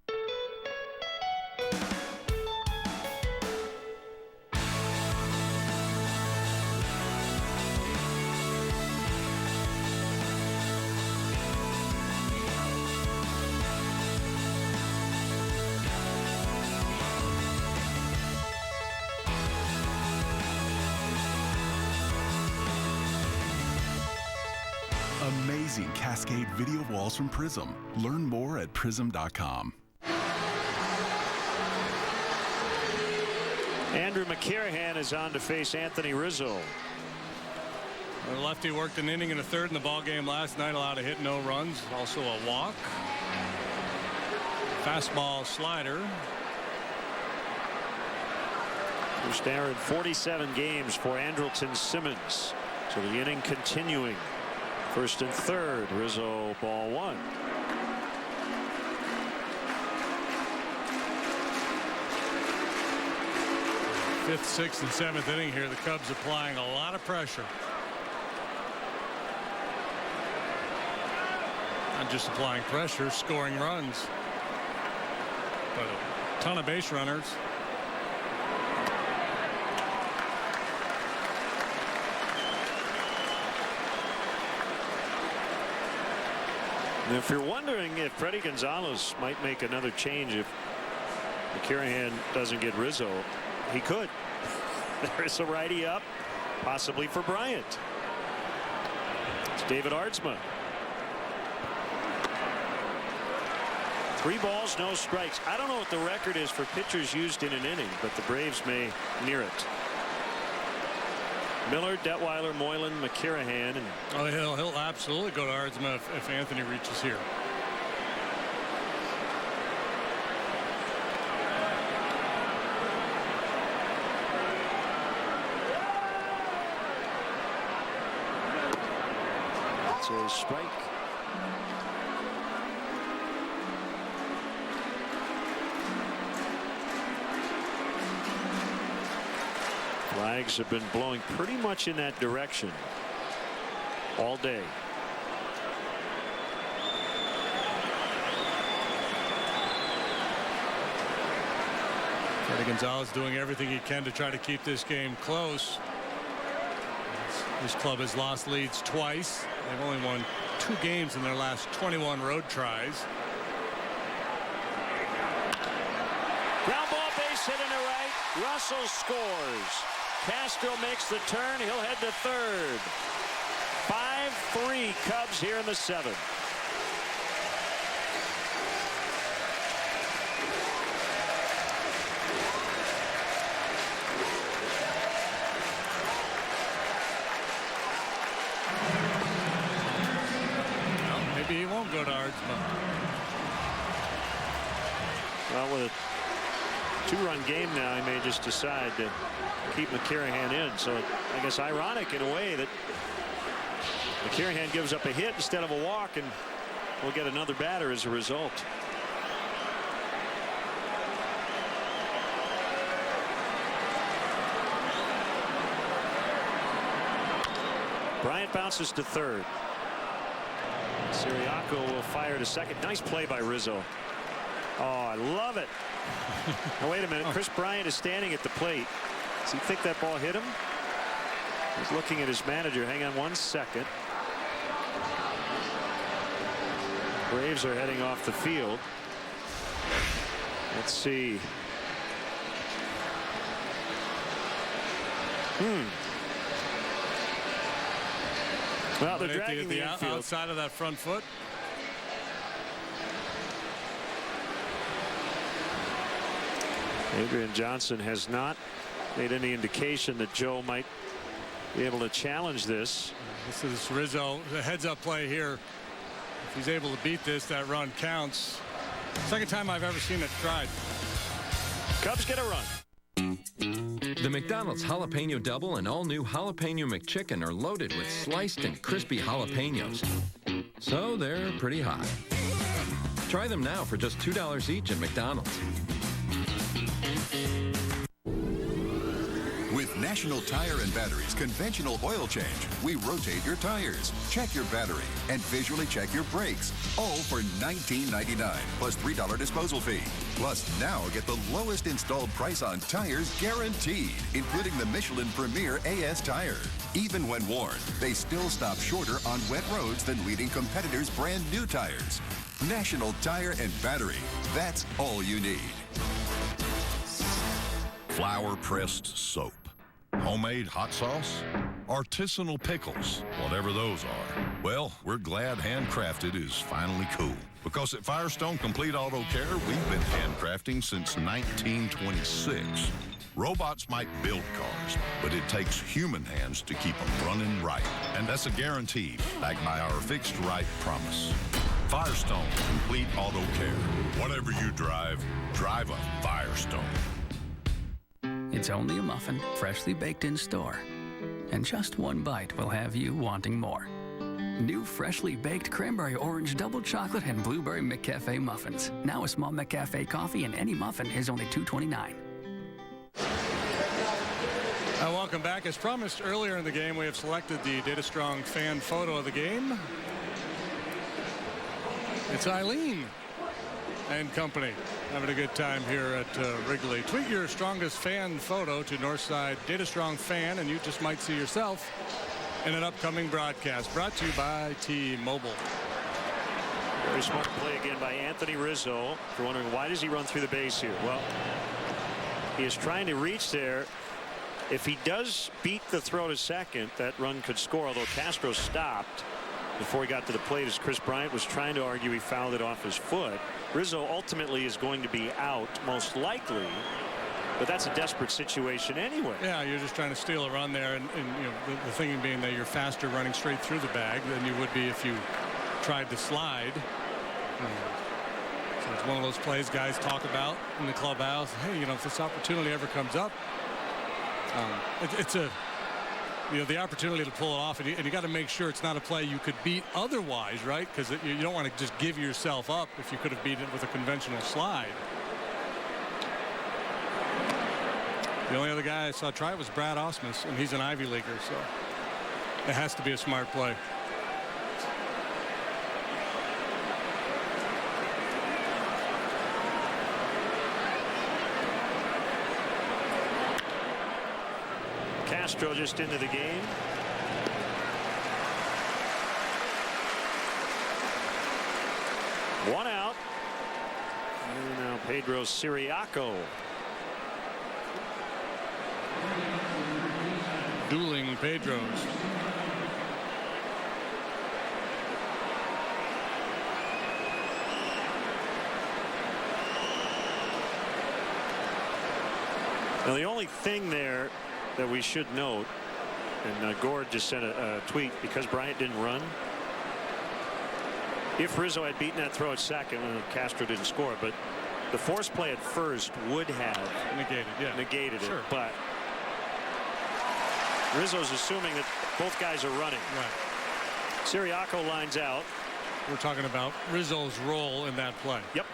Amazing Cascade video walls from Prism. Learn more at prism.com. Andrew McCarahan is on to face Anthony Rizzo. The lefty worked an inning and a third in the ball game last night, allowed a hit, no runs, also a walk. Fastball, slider. First error in 47 games for Andrelton Simmons. So the inning continuing. First and third, Rizzo, ball 1. Fifth, sixth, and seventh inning here. The Cubs applying a lot of pressure. Not just applying pressure, scoring runs. But a ton of base runners. And if you're wondering if Freddie Gonzalez might make another change if McCarahan doesn't get Rizzo, he could. There's a righty up, possibly for Bryant. It's David Aardsma. 3 balls, no strikes. I don't know what the record is for pitchers used in an inning, but the Braves may near it. Miller, Detweiler, Moylan, McCarahan, and he'll absolutely go to Aardsma if Anthony reaches here. That's a strike. Flags have been blowing pretty much in that direction all day. Freddie Gonzalez doing everything he can to try to keep this game close. This club has lost leads twice. They've only won 2 games in their last 21 road tries. Ground ball, base hit into right. Russell scores. Castro makes the turn. He'll head to third. 5-3 Cubs here in the 7th. Well, maybe he won't go to Aardsma. Well, with a 2-run game now, he may just decide to keep McCarahan in. So I guess ironic in a way that McCarahan gives up a hit instead of a walk, and we'll get another batter as a result. Bryant bounces to third. Siriaco will fire to second. Nice play by Rizzo. Oh, I love it. Now, wait a minute. Chris Bryant is standing at the plate. Does he think that ball hit him? He's looking at his manager. Hang on 1 second. Braves are heading off the field. Let's see. Well, they're dragging the infield. Outside of that front foot. Adrian Johnson has not made any indication that Joe might be able to challenge this. This is Rizzo. The heads-up play here If he's able to beat this, that run counts. Second time I've ever seen it tried. Cubs get a run. The McDonald's Jalapeno Double and all-new Jalapeno McChicken are loaded with sliced and crispy jalapenos. So they're pretty hot. Try them now for just $2 each at McDonald's. With National Tire and Battery's conventional oil change, we rotate your tires, check your battery, and visually check your brakes, all for $19.99 plus $3 disposal fee. Plus, now get the lowest installed price on tires guaranteed, including the Michelin Premier AS tire. Even when worn, they still stop shorter on wet roads than leading competitors' brand new tires. National Tire and Battery. That's all you need. Flour-pressed soap, homemade hot sauce, artisanal pickles, whatever those are. Well, we're glad handcrafted is finally cool. Because at Firestone Complete Auto Care, we've been handcrafting since 1926. Robots might build cars, but it takes human hands to keep them running right. And that's a guarantee, backed by our fixed right promise. Firestone Complete Auto Care. Whatever you drive, drive a Firestone. It's only a muffin, freshly baked in store. And just one bite will have you wanting more. New freshly baked cranberry orange double chocolate and blueberry McCafe muffins. Now a small McCafe coffee and any muffin is only $2.29. Welcome back. As promised earlier in the game, we have selected the Data Strong fan photo of the game. It's Eileen and company having a good time here at Wrigley. Tweet your strongest fan photo to Northside Data Strong Fan, and you just might see yourself in an upcoming broadcast. Brought to you by T-Mobile. Very smart play again by Anthony Rizzo. If you're wondering why does he run through the base here? Well, he is trying to reach there. If he does beat the throw to second, that run could score, although Castro stopped before he got to the plate as Chris Bryant was trying to argue he fouled it off his foot. Rizzo ultimately is going to be out, most likely, but that's a desperate situation anyway. Yeah, you're just trying to steal a run there, and you know, the thinking being that you're faster running straight through the bag than you would be if you tried to slide. So it's one of those plays guys talk about in the clubhouse. Hey, you know, if this opportunity ever comes up, it's a, you know, the opportunity to pull it off, and you got to make sure it's not a play you could beat otherwise, right? Because you don't want to just give yourself up if you could have beaten it with a conventional slide. The only other guy I saw try it was Brad Osmus, and he's an Ivy Leaguer, so it has to be a smart play. Castro just into the game. One out. And now Pedro Siriaco. Dueling Pedros. Now the only thing there that we should note, and Gord just sent a tweet, because Bryant didn't run. If Rizzo had beaten that throw at second, Castro didn't score, but the force play at first would have negated sure. it. But Rizzo's assuming that both guys are running. Right. Siriaco lines out. We're talking about Rizzo's role in that play. Yep.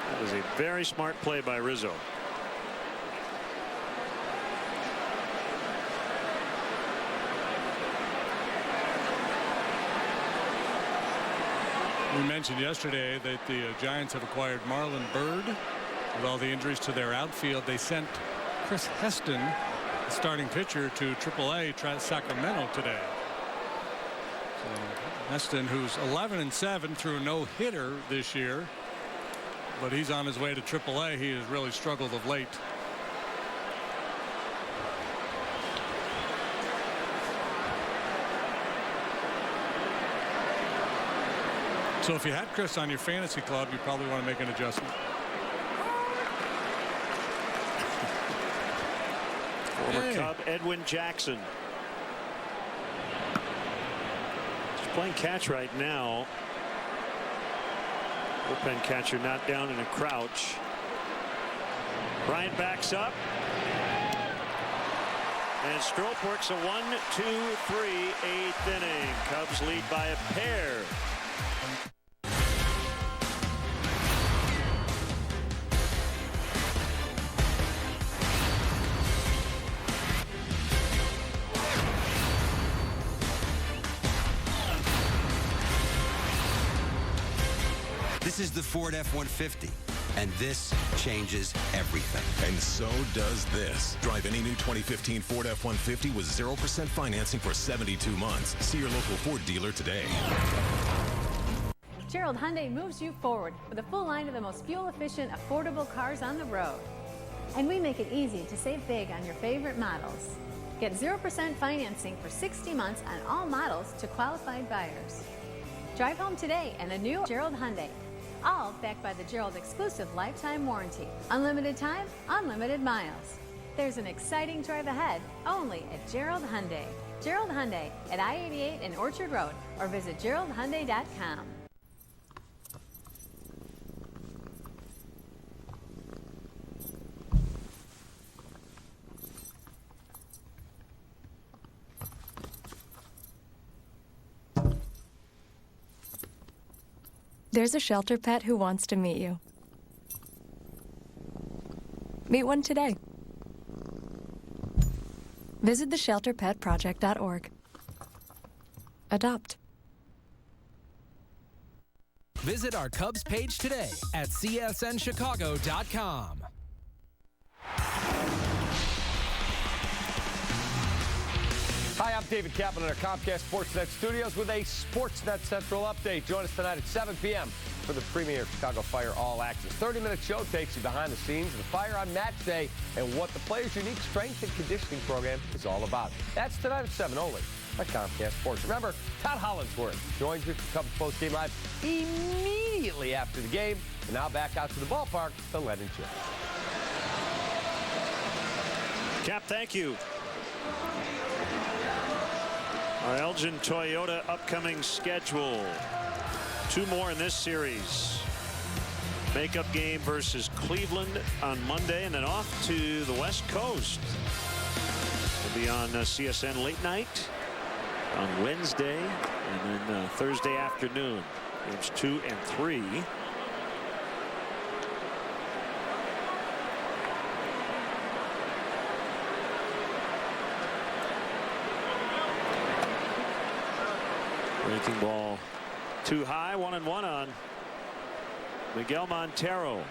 That was a very smart play by Rizzo. We mentioned yesterday that the Giants have acquired Marlon Byrd. With all the injuries to their outfield, they sent Chris Heston, the starting pitcher, to AAA Sacramento today. So Heston, who's 11-7 through a no-hitter this year, but he's on his way to AAA. He has really struggled of late. So if you had Chris on your fantasy club, you probably want to make an adjustment. Former Cub Edwin Jackson playing catch right now. Bullpen catcher not down in a crouch. Bryant backs up. And Strop works a 1-2-3 8th inning. Cubs lead by a pair. This is the Ford F-150, and this changes everything. And so does this. Drive any new 2015 Ford F-150 with 0% financing for 72 months. See your local Ford dealer today. Gerald Hyundai moves you forward with a full line of the most fuel-efficient, affordable cars on the road. And we make it easy to save big on your favorite models. Get 0% financing for 60 months on all models to qualified buyers. Drive home today in a new Gerald Hyundai. All backed by the Gerald exclusive lifetime warranty. Unlimited time, unlimited miles. There's an exciting drive ahead only at Gerald Hyundai. Gerald Hyundai at I-88 and Orchard Road, or visit GeraldHyundai.com. There's a shelter pet who wants to meet you. Meet one today. Visit theshelterpetproject.org. Adopt. Visit our Cubs page today at csnchicago.com. Hi, I'm David Kaplan in our Comcast Sportsnet studios with a Sportsnet Central update. Join us tonight at 7 p.m. for the premier Chicago Fire All Access. 30-minute show takes you behind the scenes of the Fire on match day and what the players' unique strength and conditioning program is all about. That's tonight at 7 only on Comcast Sports. Remember, Todd Hollandsworth joins you for Cubs postgame live immediately after the game. And now back out to the ballpark to Len and Jim. Cap, thank you. Our Elgin Toyota upcoming schedule. 2 more in this series. Makeup game versus Cleveland on Monday, and then off to the West Coast. We'll be on CSN late night on Wednesday, and then Thursday afternoon. Games 2 and 3. Breaking ball too high. 1-1 on Miguel Montero.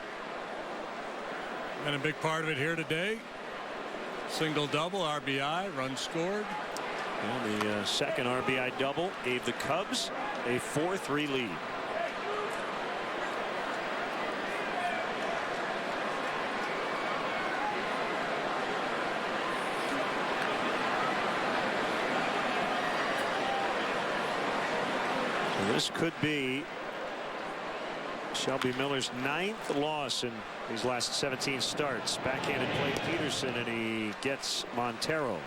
And a big part of it here today. Single double, RBI, run scored. And the second RBI double gave the Cubs a 4-3 lead. This could be Shelby Miller's 9th loss in these last 17 starts. Backhanded play Peterson, and he gets Montero.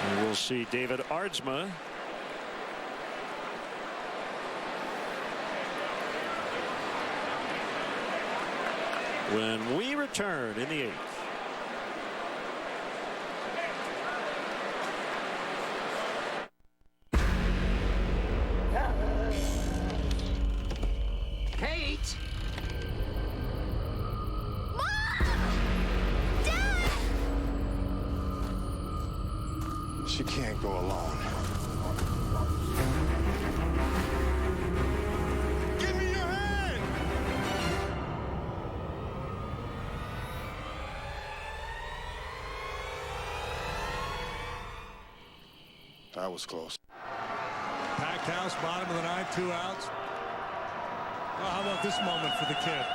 And we'll see David Aardsma when we return in the 8th. Kate! She can't go alone. Give me your hand! That was close. Packed house, bottom of the 9th, 2 outs. Well, how about this moment for the kid?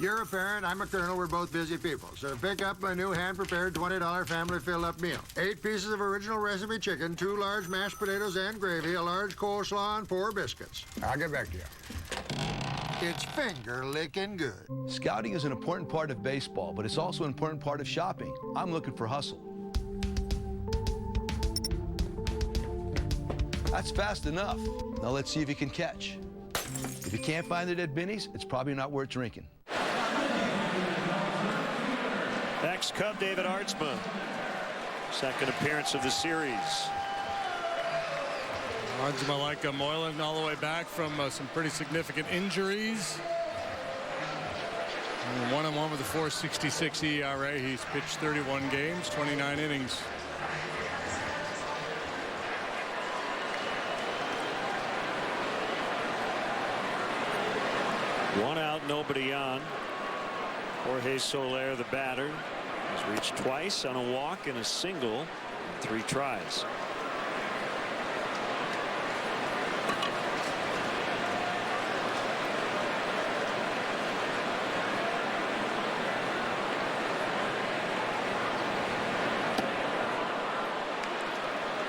You're a parent, I'm a colonel, we're both busy people. So pick up my new hand-prepared $20 family fill-up meal. 8 pieces of original recipe chicken, 2 large mashed potatoes and gravy, a large coleslaw, and 4 biscuits. I'll get back to you. It's finger-licking good. Scouting is an important part of baseball, but it's also an important part of shopping. I'm looking for hustle. That's fast enough. Now let's see if you can catch. If you can't find it at Binny's, it's probably not worth drinking. Ex-Cub David Aardsma, second appearance of the series. Aardsma, like Moylan, all the way back from some pretty significant injuries. 1-1 with a 4.66 ERA. He's pitched 31 games, 29 innings. One out, nobody on. Jorge Soler, the batter, has reached twice on a walk and a single in 3 tries.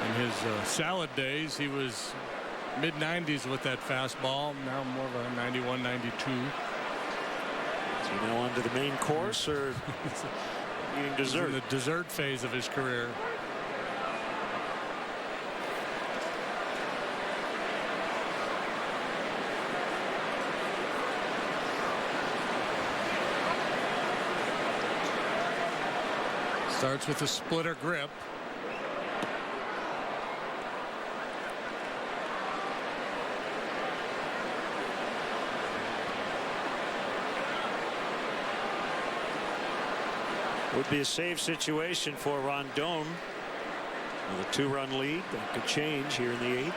In his salad days, he was mid-90s with that fastball. Now more of a 91, 92. Is he now on to the main course or eating dessert? He's in the dessert phase of his career. Starts with a splitter grip. Would be a save situation for Rondon with a 2-run lead. That could change here in the 8th.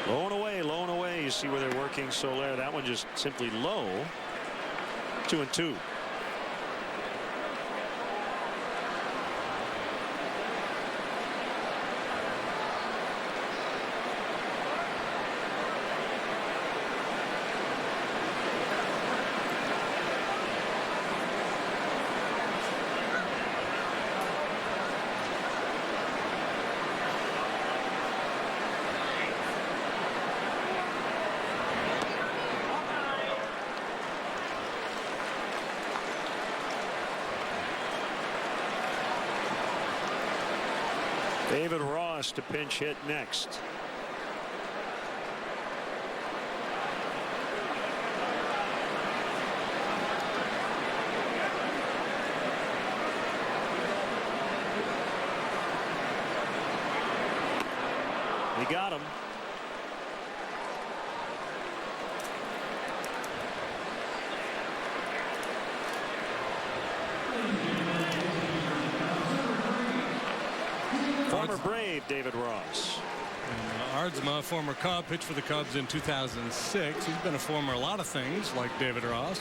Low and away. You see where they're working Soler. That one just simply low. 2-2. David Ross to pinch hit next. He got him. Former Brave David Ross. Aardsma, former Cub, pitched for the Cubs in 2006. He's been a former a lot of things like David Ross.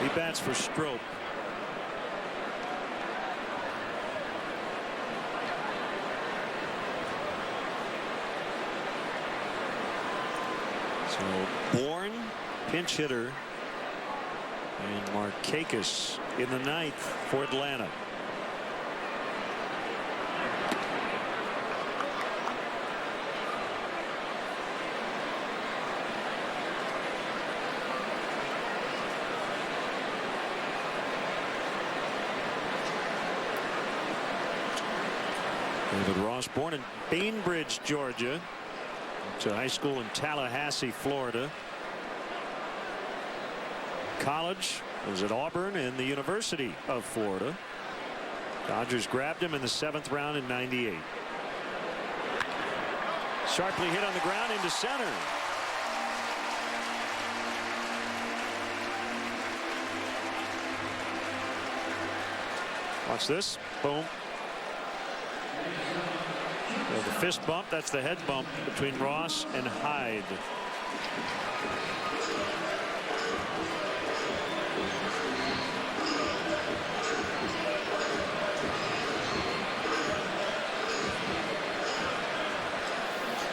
He bats for Strop. Bourne, pinch hitter, and Markakis in the 9th for Atlanta. David Ross, born in Bainbridge, Georgia. To high school in Tallahassee, Florida. College was at Auburn and the University of Florida. Dodgers grabbed him in the 7th round in '98. Sharply hit on the ground into center. Watch this. Boom. Well, the fist bump, that's the head bump between Ross and Hyde.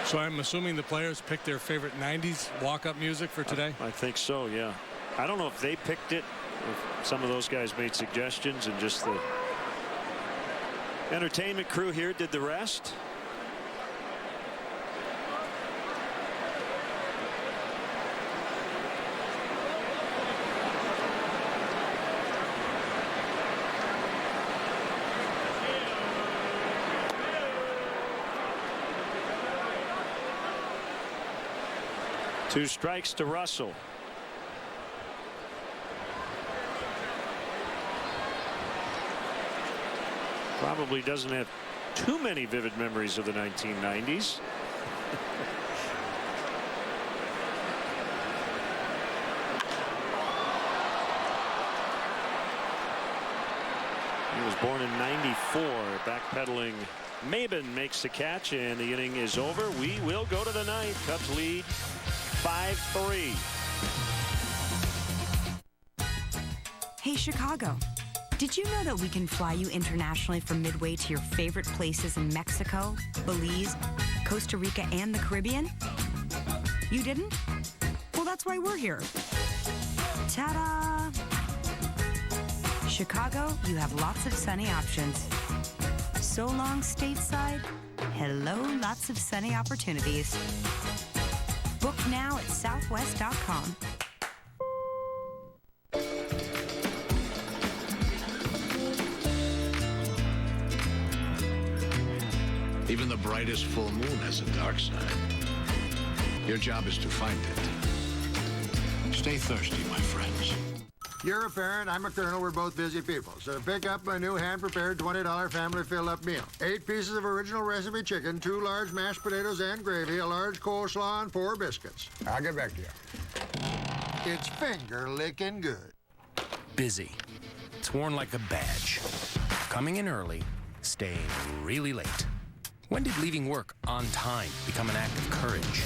So I'm assuming the players picked their favorite 90s walk-up music for today? I think so, yeah. I don't know if they picked it, if some of those guys made suggestions and just the entertainment crew here did the rest. Two strikes to Russell. Probably doesn't have too many vivid memories of the 1990s. He was born in '94. Backpedaling Maben makes the catch, and the inning is over. We will go to the ninth. Cubs lead 5-3. Hey, Chicago. Did you know that we can fly you internationally from Midway to your favorite places in Mexico, Belize, Costa Rica, and the Caribbean? You didn't? Well, that's why we're here. Ta-da! Chicago, you have lots of sunny options. So long, stateside. Hello, lots of sunny opportunities. Book now at southwest.com. Even the brightest full moon has a dark side. Your job is to find it. Stay thirsty, my friends. You're a parent, I'm a colonel, we're both busy people. So pick up my new hand-prepared $20 family fill-up meal. 8 pieces of original recipe chicken, 2 large mashed potatoes and gravy, a large coleslaw, and 4 biscuits. I'll get back to you. It's finger-licking good. Busy. It's worn like a badge. Coming in early, staying really late. When did leaving work on time become an act of courage?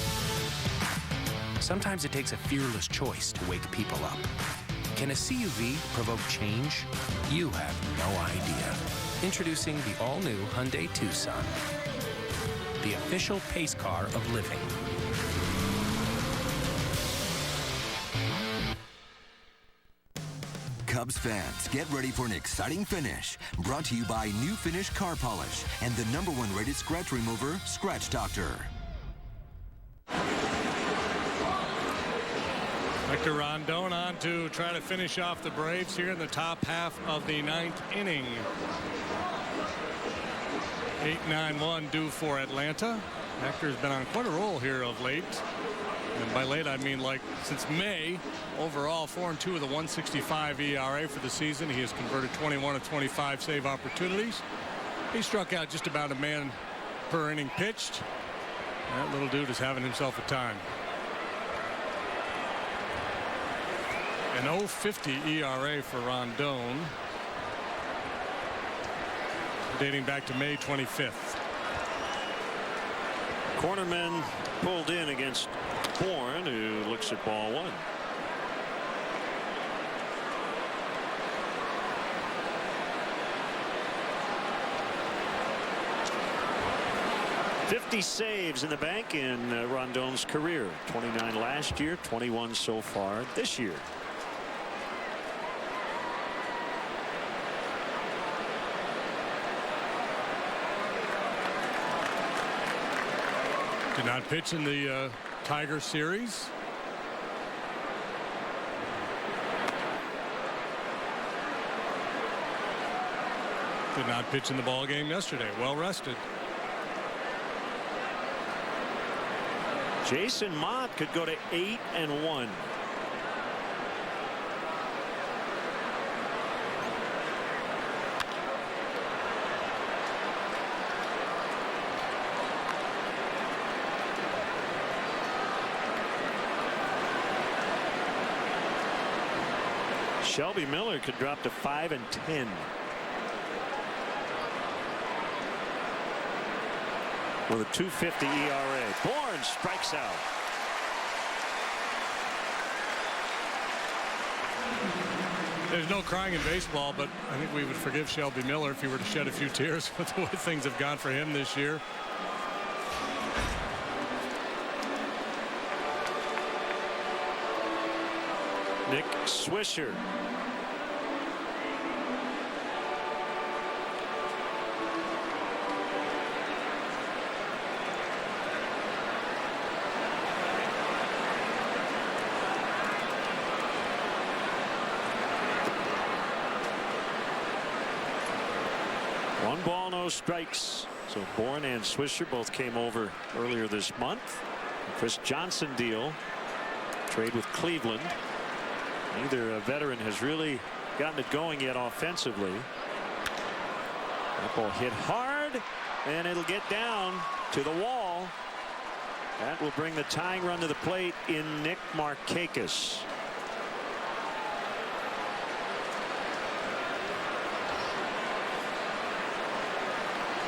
Sometimes it takes a fearless choice to wake people up. Can a CUV provoke change? You have no idea. Introducing the all-new Hyundai Tucson, the official pace car of living. Cubs fans, get ready for an exciting finish. Brought to you by New Finish Car Polish and the #1 rated scratch remover, Scratch Doctor. Hector Rondon on to try to finish off the Braves here in the top half of the 9th inning. 8-9-1 due for Atlanta. Hector's been on quite a roll here of late. And by late, I mean like since May. Overall, 4-2 with a 1.65 ERA for the season. He has converted 21 of 25 save opportunities. He struck out just about a man per inning pitched. That little dude is having himself a time. An 0.50 ERA for Rondon, dating back to May 25th. Cornerman pulled in against Bourne, who looks at ball one. "50 saves in the bank in Rondon's career. 29 last year, 21 so far this year. Did not pitch in the Tiger series. Did not pitch in the ball game yesterday. Well rested. Jason Mott could go to 8-1. Shelby Miller could drop to 5-10. With a 2.50 ERA. Bourne strikes out. There's no crying in baseball, but I think we would forgive Shelby Miller if he were to shed a few tears with the way things have gone for him this year. Nick Swisher. One ball, no strikes. So Bourne and Swisher both came over earlier this month. The Chris Johnson deal, trade with Cleveland. Neither veteran has really gotten it going yet offensively. That ball hit hard, and it'll get down to the wall. That will bring the tying run to the plate in Nick Markakis.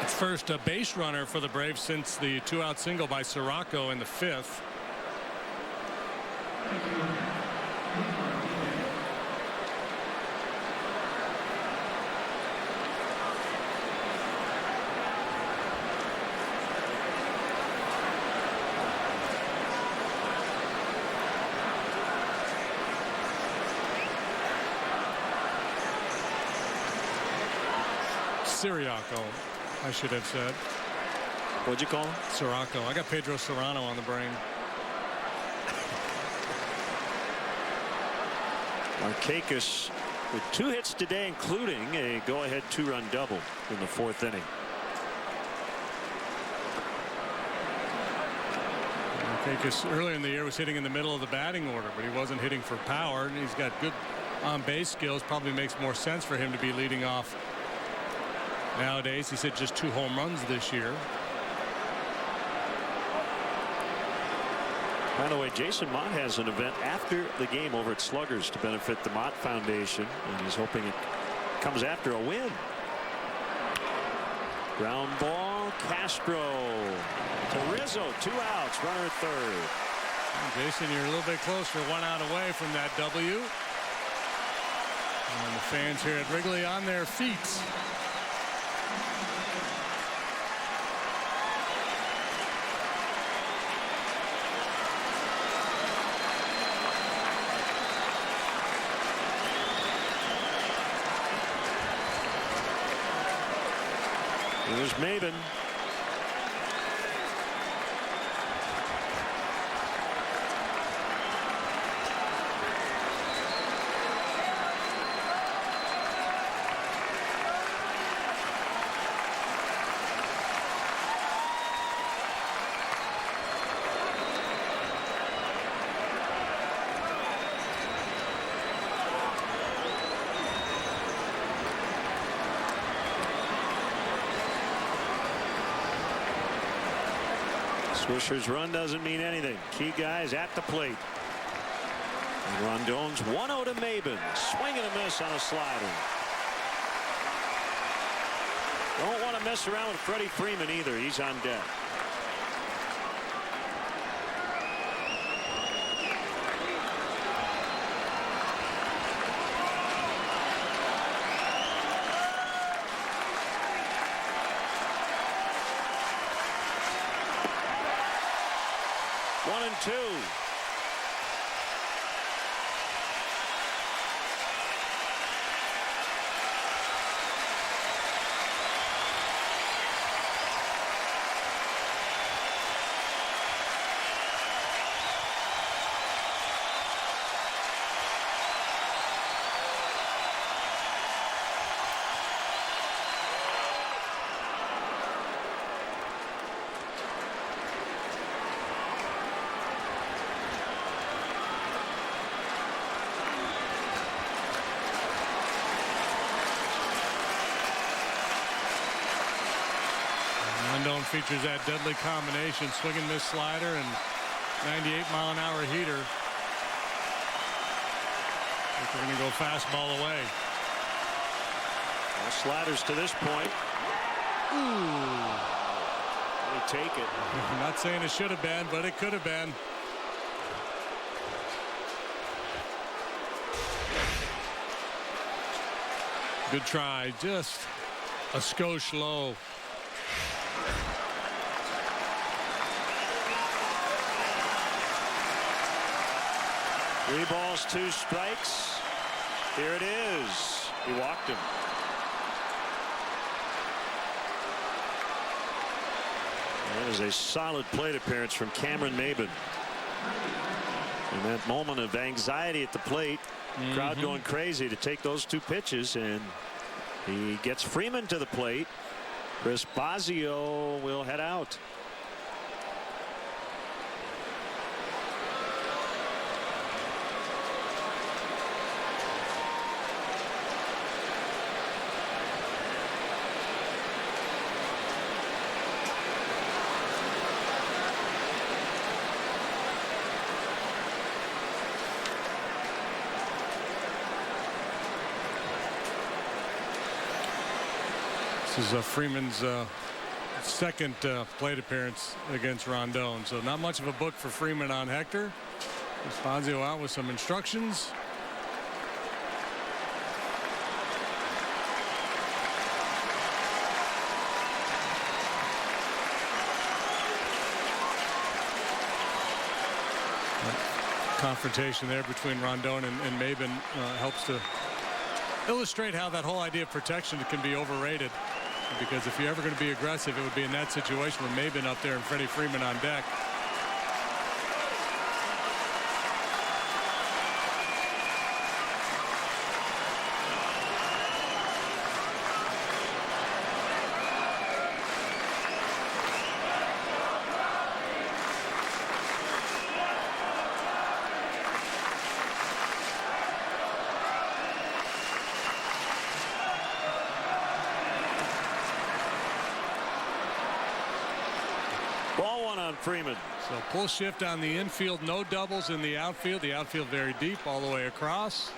It's first a base runner for the Braves since the 2-out single by Sirocco in the 5th. Sirocco, I should have said. What'd you call him? Sirocco. I got Pedro Serrano on the brain. Markakis with 2 hits today, including a go-ahead 2-run double in the 4th inning. Markakis earlier in the year was hitting in the middle of the batting order, but he wasn't hitting for power, and he's got good on-base skills. Probably makes more sense for him to be leading off nowadays. He's hit just 2 home runs this year. By the way, Jason Mott has an event after the game over at Sluggers to benefit the Mott Foundation, and he's hoping it comes after a win. Ground ball, Castro to Rizzo, 2 outs, runner at third. Jason, you're a little bit closer, 1 out away from that W. And the fans here at Wrigley on their feet. Here's Maben. Swisher's run doesn't mean anything. Key guys at the plate. And Rondon's 1-0 to Maben. Swing and a miss on a slider. Don't want to mess around with Freddie Freeman either. He's on deck. One and two. Rondon features that deadly combination, swing and miss slider and 98-mile-an-hour heater. I think they're going to go fastball away. Well, sliders to this point. Ooh. They take it. I'm not saying it should have been, but it could have been. Good try, just a skosh low. 3 balls, 2 strikes. Here it is. He walked him. That is a solid plate appearance from Cameron Maben. And that moment of anxiety at the plate, crowd going crazy to take those 2 pitches, and he gets Freeman to the plate. Chris Bosio will head out. This is Freeman's second plate appearance against Rondon, so not much of a book for Freeman on Hector. Fazio out with some instructions. Confrontation there between Rondon and Maben helps to illustrate how that whole idea of protection can be overrated. Because if you're ever going to be aggressive, it would be in that situation with Maben up there and Freddie Freeman on deck. Freeman. So pull shift on the infield, no doubles in the outfield. The outfield very deep all the way across.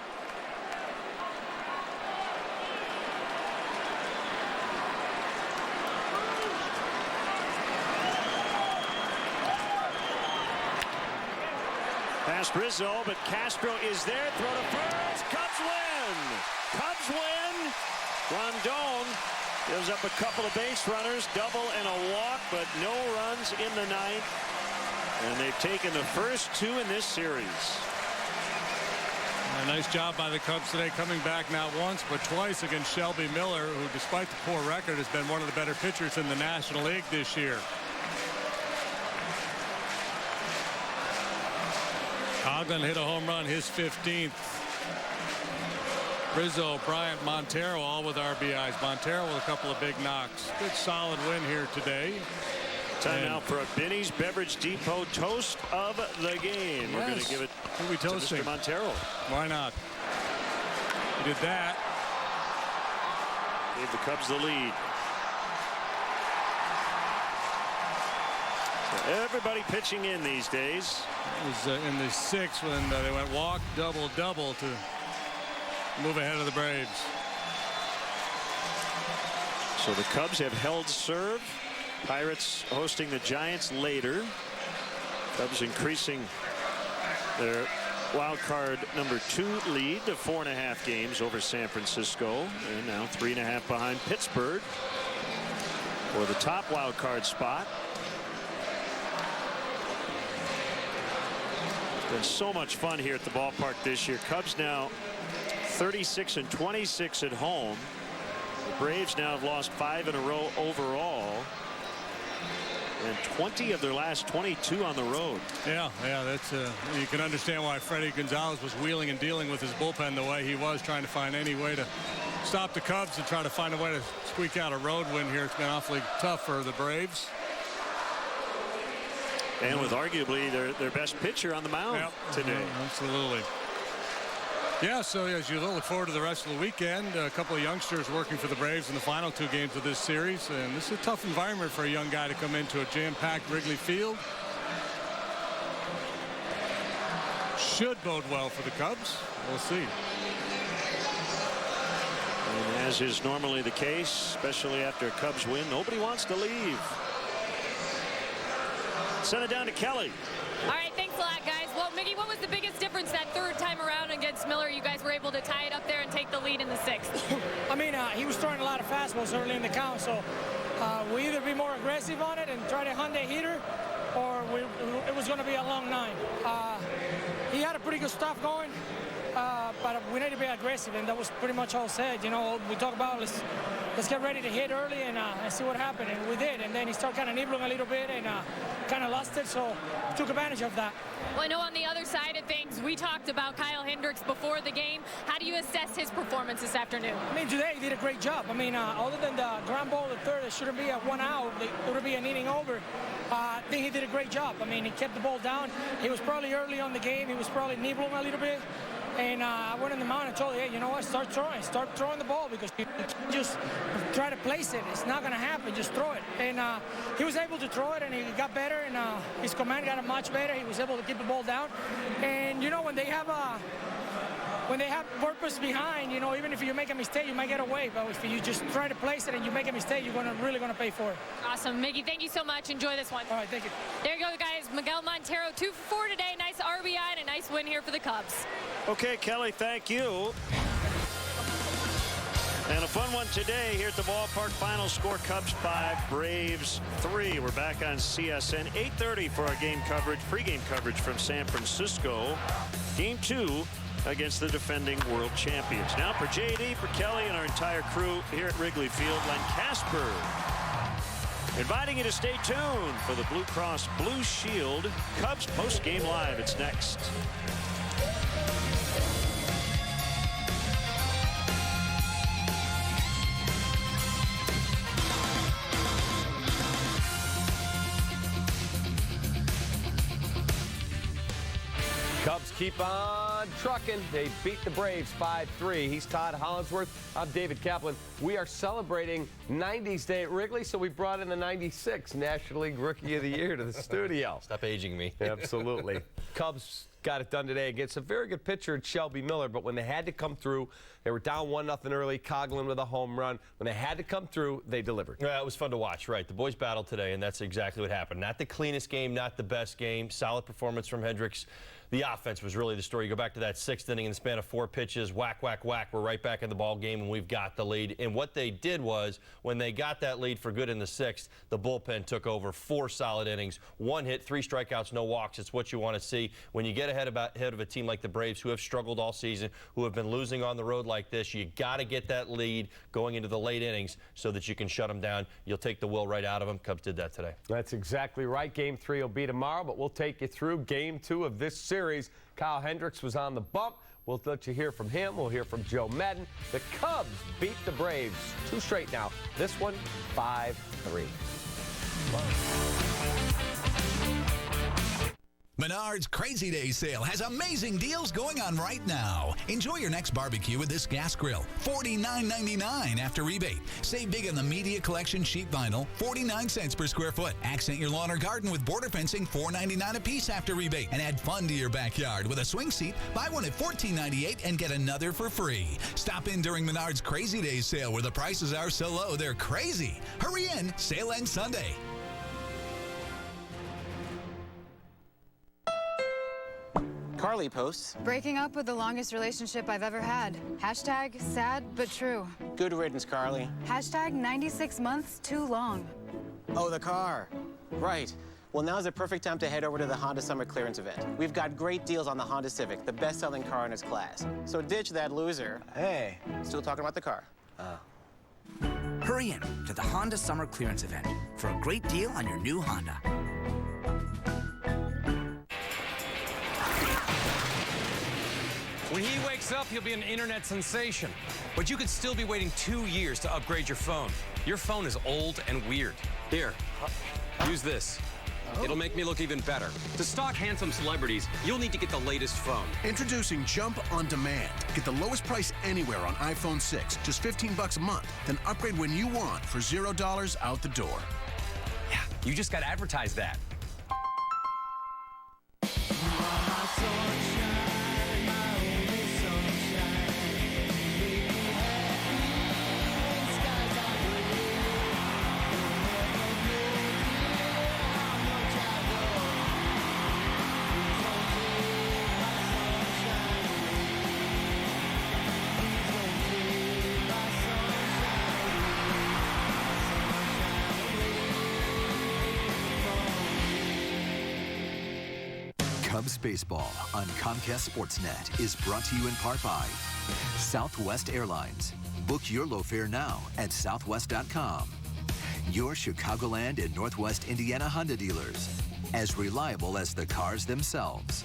Past Rizzo, but Castro is there. Throw to first. Cubs win. Cubs win. Rondon gives up a couple of base runners, double and a walk, but no runs in the ninth. And they've taken the first 2 in this series. A nice job by the Cubs today, coming back not once but twice against Shelby Miller, who despite the poor record has been one of the better pitchers in the National League this year. Coughlin hit a home run, his 15th. Rizzo, Bryant, Montero all with RBIs. Montero with a couple of big knocks. Good solid win here today. Time now for a Binny's Beverage Depot toast of the game. We're going to give it to Mr. Montero. Why not? He did that. Gave the Cubs the lead. So everybody pitching in these days. It was in the 6th when they went walk, double, double to move ahead of the Braves. So the Cubs have held serve. Pirates hosting the Giants later. Cubs increasing their wild card number 2 lead to 4.5 games over San Francisco, and now 3.5 behind Pittsburgh for the top wild card spot. It's been so much fun here at the ballpark this year. Cubs now 36-26 at home. The Braves now have lost 5 in a row overall, and 20 of their last 22 on the road. Yeah, that's you can understand why Freddie Gonzalez was wheeling and dealing with his bullpen the way he was, trying to find any way to stop the Cubs and try to find a way to squeak out a road win here. It's been awfully tough for the Braves. And with arguably their best pitcher on the mound today. Yeah, absolutely. Yeah, so as you look forward to the rest of the weekend, a couple of youngsters working for the Braves in the final 2 games of this series. And this is a tough environment for a young guy to come into a jam-packed Wrigley Field. Should bode well for the Cubs. We'll see. And as is normally the case, especially after a Cubs win, nobody wants to leave. Send it down to Kelly. All right, thanks a lot, guys. Well, Mickey, what was the biggest difference that third time around against Miller? You guys were able to tie it up there and take the lead in the sixth. I mean, he was throwing a lot of fastballs early in the count, so we either be more aggressive on it and try to hunt a hitter, or it was going to be a long nine. He had a pretty good stuff going, but we need to be aggressive, and that was pretty much all said. You know, we talk about let's get ready to hit early and see what happened, and we did. And then he started kind of nibbling a little bit and kind of lost it, so took advantage of that. Well, I know on the other side of things, we talked about Kyle Hendricks before the game. How do you assess his performance this afternoon? I mean, today he did a great job. I mean, other than the ground ball at third, it shouldn't be a 1 out. It would be an inning over. I think he did a great job. I mean, he kept the ball down. He was probably early on the game. He was probably nibbling a little bit. And I went in the mound and told him, hey, you know what, start throwing the ball, because you just try to place it. It's not going to happen. Just throw it. And he was able to throw it, and he got better, and his command got much better. He was able to keep the ball down. And, you know, when they have purpose behind, you know, even if you make a mistake, you might get away. But if you just try to place it and you make a mistake, you're really going to pay for it. Awesome. Mickey, thank you so much. Enjoy this one. All right, thank you. There you go, guys. Miguel Montero, 2 for 4 today. Nice RBI and a nice win here for the Cubs. Okay, Kelly, thank you. And a fun one today here at the ballpark. Final score, Cubs 5, Braves 3. We're back on CSN, 8:30 for our game coverage, pregame coverage from San Francisco. Game 2 against the defending world champions. Now for JD, for Kelly, and our entire crew here at Wrigley Field, Len Casper inviting you to stay tuned for the Blue Cross Blue Shield Cubs post-game live. It's next. Cubs keep on trucking. They beat the Braves 5-3. He's Todd Hollinsworth. I'm David Kaplan. We are celebrating 90s Day at Wrigley, so we brought in the 96 National League Rookie of the Year to the studio. Stop aging me. Absolutely. Cubs got it done today against a very good pitcher, Shelby Miller, but when they had to come through, they were down 1-0 early, Coughlin with a home run. When they had to come through, they delivered. Yeah, it was fun to watch, right? The boys battled today, and that's exactly what happened. Not the cleanest game, not the best game. Solid performance from Hendricks. The offense was really the story. You go back to that 6th inning in the span of 4 pitches, whack, whack, whack. We're right back in the ball game, and we've got the lead. And what they did was, when they got that lead for good in the 6th, the bullpen took over 4 solid innings, 1 hit, 3 strikeouts, no walks. It's what you want to see. When you get ahead of a team like the Braves, who have struggled all season, who have been losing on the road like this, you got to get that lead going into the late innings so that you can shut them down. You'll take the will right out of them. Cubs did that today. That's exactly right. Game 3 will be tomorrow, but we'll take you through Game 2 of this series. Kyle Hendricks was on the bump. We'll let you hear from him. We'll hear from Joe Madden. The Cubs beat the Braves 2 straight now. This one, 5-3. Menards Crazy Days sale has amazing deals going on right now. Enjoy your next barbecue with this gas grill, $49.99 after rebate. Save big on the Media Collection sheet vinyl, 49 cents per square foot. Accent your lawn or garden with border fencing, $4.99 a piece after rebate. And add fun to your backyard with a swing seat. Buy one at $14.98 and get another for free. Stop in during Menards Crazy Days sale where the prices are so low they're crazy. Hurry in, sale ends Sunday. Carly posts, breaking up with the longest relationship I've ever had. Hashtag sad but true. Good riddance, Carly. Hashtag 96 months too long. Oh, the car. Right. Well, now's the perfect time to head over to the Honda Summer Clearance event. We've got great deals on the Honda Civic, the best-selling car in its class. So ditch that loser. Hey, still talking about the car. Hurry in to the Honda Summer Clearance event for a great deal on your new Honda. When he wakes up, he'll be an internet sensation. But you could still be waiting 2 years to upgrade your phone. Your phone is old and weird. Here, use this. It'll make me look even better. To stalk handsome celebrities, you'll need to get the latest phone. Introducing Jump on Demand. Get the lowest price anywhere on iPhone 6, just $15 a month. Then upgrade when you want for $0 out the door. Yeah, you just got to advertise that. Cubs Baseball on Comcast Sportsnet is brought to you in part by Southwest Airlines. Book your low fare now at southwest.com. Your Chicagoland and Northwest Indiana Honda dealers, as reliable as the cars themselves.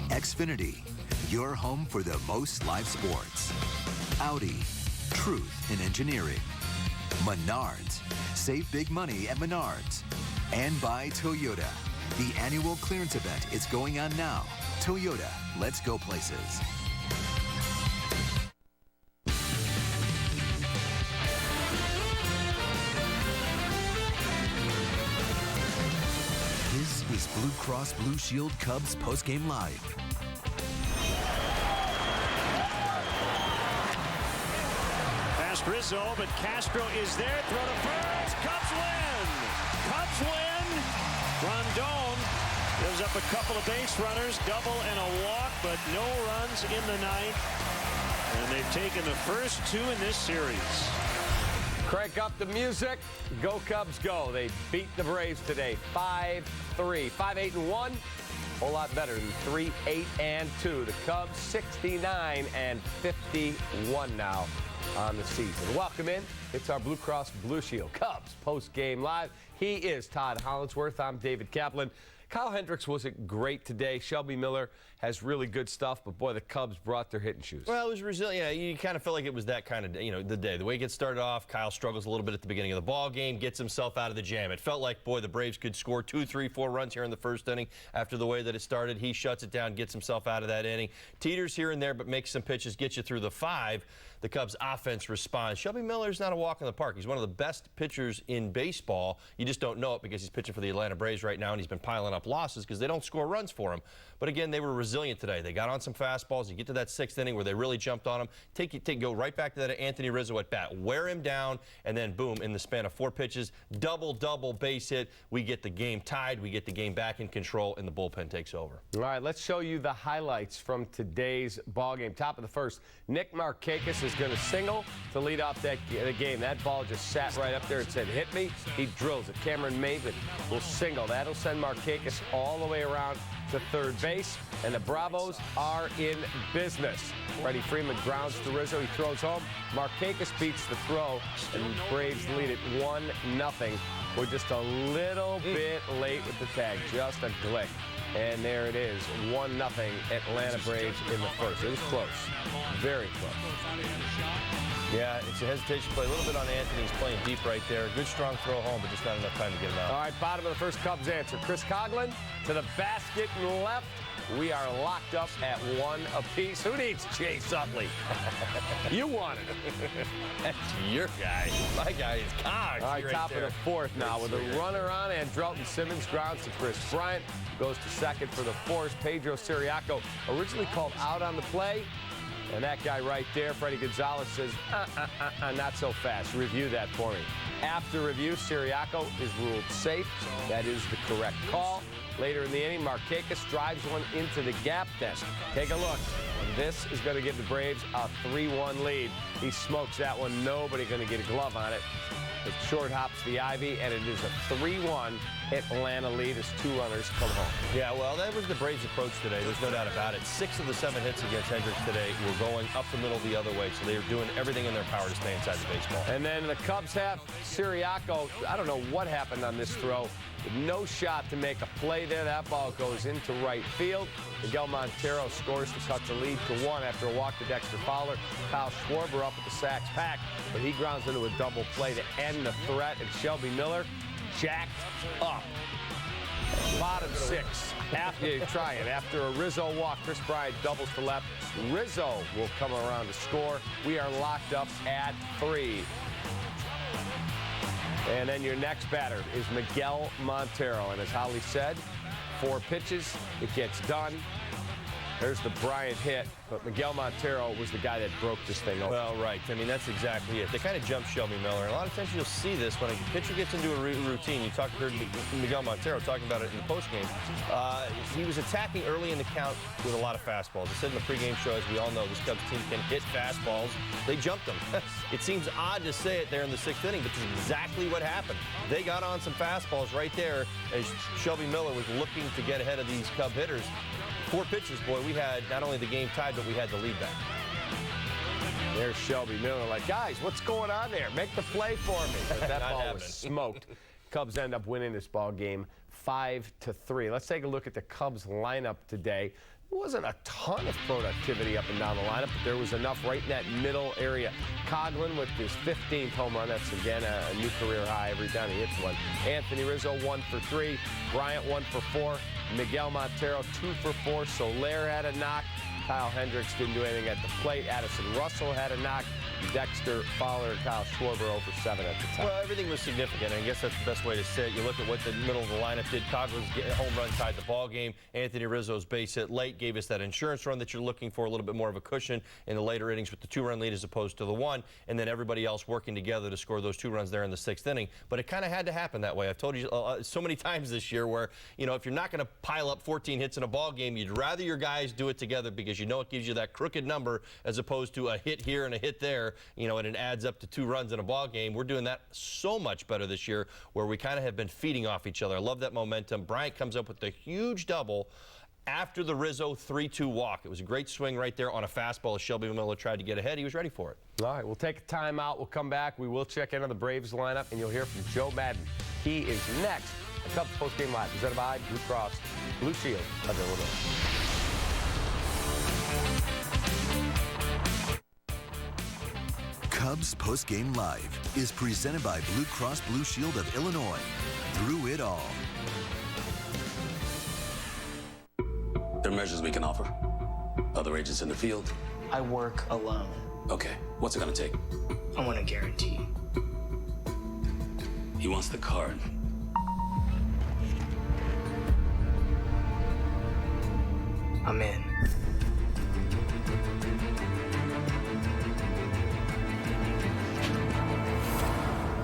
Xfinity, your home for the most live sports. Audi, truth in engineering. Menards, save big money at Menards. And by Toyota, the annual clearance event is going on now. Toyota, let's go places. This is Blue Cross Blue Shield Cubs postgame live. Past Rizzo, but Castro is there. Throw to first. Cubs win. Cubs win. Rondon gives up a couple of base runners, double and a walk, but no runs in the ninth. And they've taken the first two in this series. Crank up the music. Go Cubs go. They beat the Braves today 5-3. 5-8-1. A whole lot better than 3-8-2. The Cubs 69-51 now on the season. Welcome in. It's our Blue Cross Blue Shield Cubs post-game live. He is Todd Hollandsworth. I'm David Kaplan. Kyle Hendricks wasn't great today. Shelby Miller has really good stuff, but boy, the Cubs brought their hitting shoes. Well, it was resilient. You kind of felt like it was that kind of, the day. The way it gets started off, Kyle struggles a little bit at the beginning of the ball game, gets himself out of the jam. It felt like, boy, the Braves could score 2, 3, 4 runs here in the first inning after the way that it started. He shuts it down, gets himself out of that inning. Teeters here and there, but makes some pitches, gets you through the 5. The Cubs offense responds. Shelby Miller's not a walk in the park. He's one of the best pitchers in baseball. You just don't know it because he's pitching for the Atlanta Braves right now, and he's been piling up losses because they don't score runs for him. But again, they were resilient today. They got on some fastballs. You get to that 6th inning where they really jumped on him. Go right back to that Anthony Rizzo at bat. Wear him down, and then boom, in the span of 4 pitches, double base hit. We get the game tied. We get the game back in control, and the bullpen takes over. All right, let's show you the highlights from today's ball game. Top of the first, Nick Markakis is going to single to lead off the game. That ball just sat right up there and said, hit me. He drills it. Cameron Maven will single. That'll send Markakis all the way around to third base, and the Bravos are in business. Freddie Freeman grounds to Rizzo. He throws home. Markakis beats the throw, and the Braves lead it 1-0. We're just a little bit late with the tag, just a glick. And there it is, 1-0 Atlanta Braves in the first. It was close, very close. Yeah, it's a hesitation play. A little bit on Anthony. He's playing deep right there. Good strong throw home, but just not enough time to get him out. All right, bottom of the first Cubs answer. Chris Coughlin to the basket and left. We are locked up at 1 apiece. Who needs Chase Utley? You wanted it. That's your guy. My guy is Cogs. All right, top of the fourth now with a runner on, and Drelton Simmons grounds to Chris Bryant. Goes to second for the force. Pedro Siriaco originally called out on the play. And that guy right there, Freddie Gonzalez, says, not so fast. Review that for me. After review, Siriaco is ruled safe. That is the correct call. Later in the inning, Markakis drives one into the gap then. Take a look. And this is going to give the Braves a 3-1 lead. He smokes that one. Nobody going to get a glove on it. It short hops the ivy, and it is a 3-1 Atlanta lead as 2 runners come home. Yeah, well, that was the Braves' approach today. There's no doubt about it. 6 of the 7 hits against Hendricks today were going up the middle the other way, so they were doing everything in their power to stay inside the baseball. And then the Cubs have Siriaco. I don't know what happened on this throw. No shot to make a play there. That ball goes into right field. Miguel Montero scores to cut the lead to 1 after a walk to Dexter Fowler. Kyle Schwarber up at the Sacks pack, but he grounds into a double play to end the threat. And Shelby Miller jacked up. Bottom 6. After you try it, after a Rizzo walk, Chris Bryant doubles to left. Rizzo will come around to score. We are locked up at 3. And then your next batter is Miguel Montero. And as Holly said, 4 pitches, it gets done. There's the Bryant hit. but Miguel Montero was the guy that broke this thing open. Well, right. I mean, that's exactly it. They kind of jumped Shelby Miller. And a lot of times you'll see this when a pitcher gets into a routine. You heard Miguel Montero talking about it in the postgame. He was attacking early in the count with a lot of fastballs. I said in the pregame show, as we all know, this Cubs team can hit fastballs. They jumped them. It seems odd to say it there in the 6th inning, but that's exactly what happened. They got on some fastballs right there as Shelby Miller was looking to get ahead of these Cub hitters. 4 pitches, boy, we had not only the game tied, but we had the lead back. There's Shelby Miller like, guys, what's going on there? Make the play for me. But that ball was smoked. Cubs end up winning this ball game 5-3. Let's take a look at the Cubs lineup today. There wasn't a ton of productivity up and down the lineup, but there was enough right in that middle area. Coughlin with his 15th home run. That's, again, a new career high every time he hits one. Anthony Rizzo, 1 for 3. Bryant, 1 for 4. Miguel Montero, 2 for 4. Soler had a knock. Kyle Hendricks didn't do anything at the plate. Addison Russell had a knock. Dexter Fowler and Kyle Schwarber 0 for 7 at the time. Well, everything was significant. I guess that's the best way to say it. You look at what the middle of the lineup did. Coughlin's home run tied the ball game. Anthony Rizzo's base hit late gave us that insurance run that you're looking for, a little bit more of a cushion in the later innings with the 2-run lead as opposed to the 1, and then everybody else working together to score those 2 runs there in the 6th inning. But it kind of had to happen that way. I've told you so many times this year where, you know, if you're not going to pile up 14 hits in a ball game, you'd rather your guys do it together because you know it gives you that crooked number as opposed to a hit here and a hit there, you know, and it adds up to 2 runs in a ball game. We're doing that so much better this year where we kind of have been feeding off each other. I love that momentum. Bryant comes up with a huge double after the Rizzo 3-2 walk. It was a great swing right there on a fastball as Shelby Miller tried to get ahead. He was ready for it. All right, we'll take a timeout. We'll come back. We will check in on the Braves lineup, and you'll hear from Joe Madden. He is next. The Cubs postgame live presented by Blue Cross Blue Shield of Illinois. Cubs Postgame Live is presented by Blue Cross Blue Shield of Illinois. Through it all. There are measures we can offer. Other agents in the field. I work alone. Okay, what's it gonna take? I want a guarantee. He wants the card. I'm in.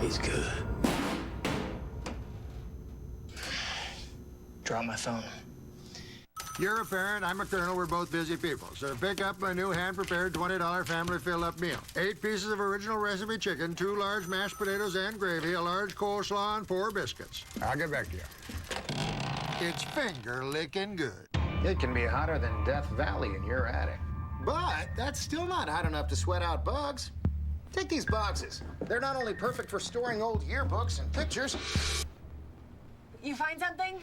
He's good. Drop my phone. You're a parent, I'm a colonel, we're both busy people. So pick up my new hand-prepared $20 family fill-up meal. 8 pieces of original recipe chicken, 2 large mashed potatoes and gravy, a large coleslaw, and 4 biscuits. I'll get back to you. It's finger-licking good. It can be hotter than Death Valley in your attic. But that's still not hot enough to sweat out bugs. Take these boxes. They're not only perfect for storing old yearbooks and pictures, You find something?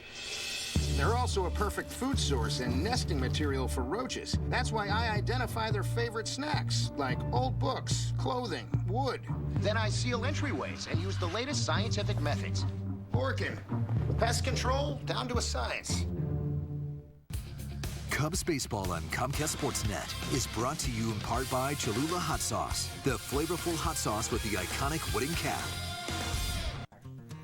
they're also a perfect food source and nesting material for roaches. That's why I identify their favorite snacks, like old books, clothing, wood. Then I seal entryways and use the latest scientific methods. Working. Pest control down to a science. Cubs baseball on Comcast Sportsnet is brought to you in part by Cholula Hot Sauce, the flavorful hot sauce with the iconic wooden cap.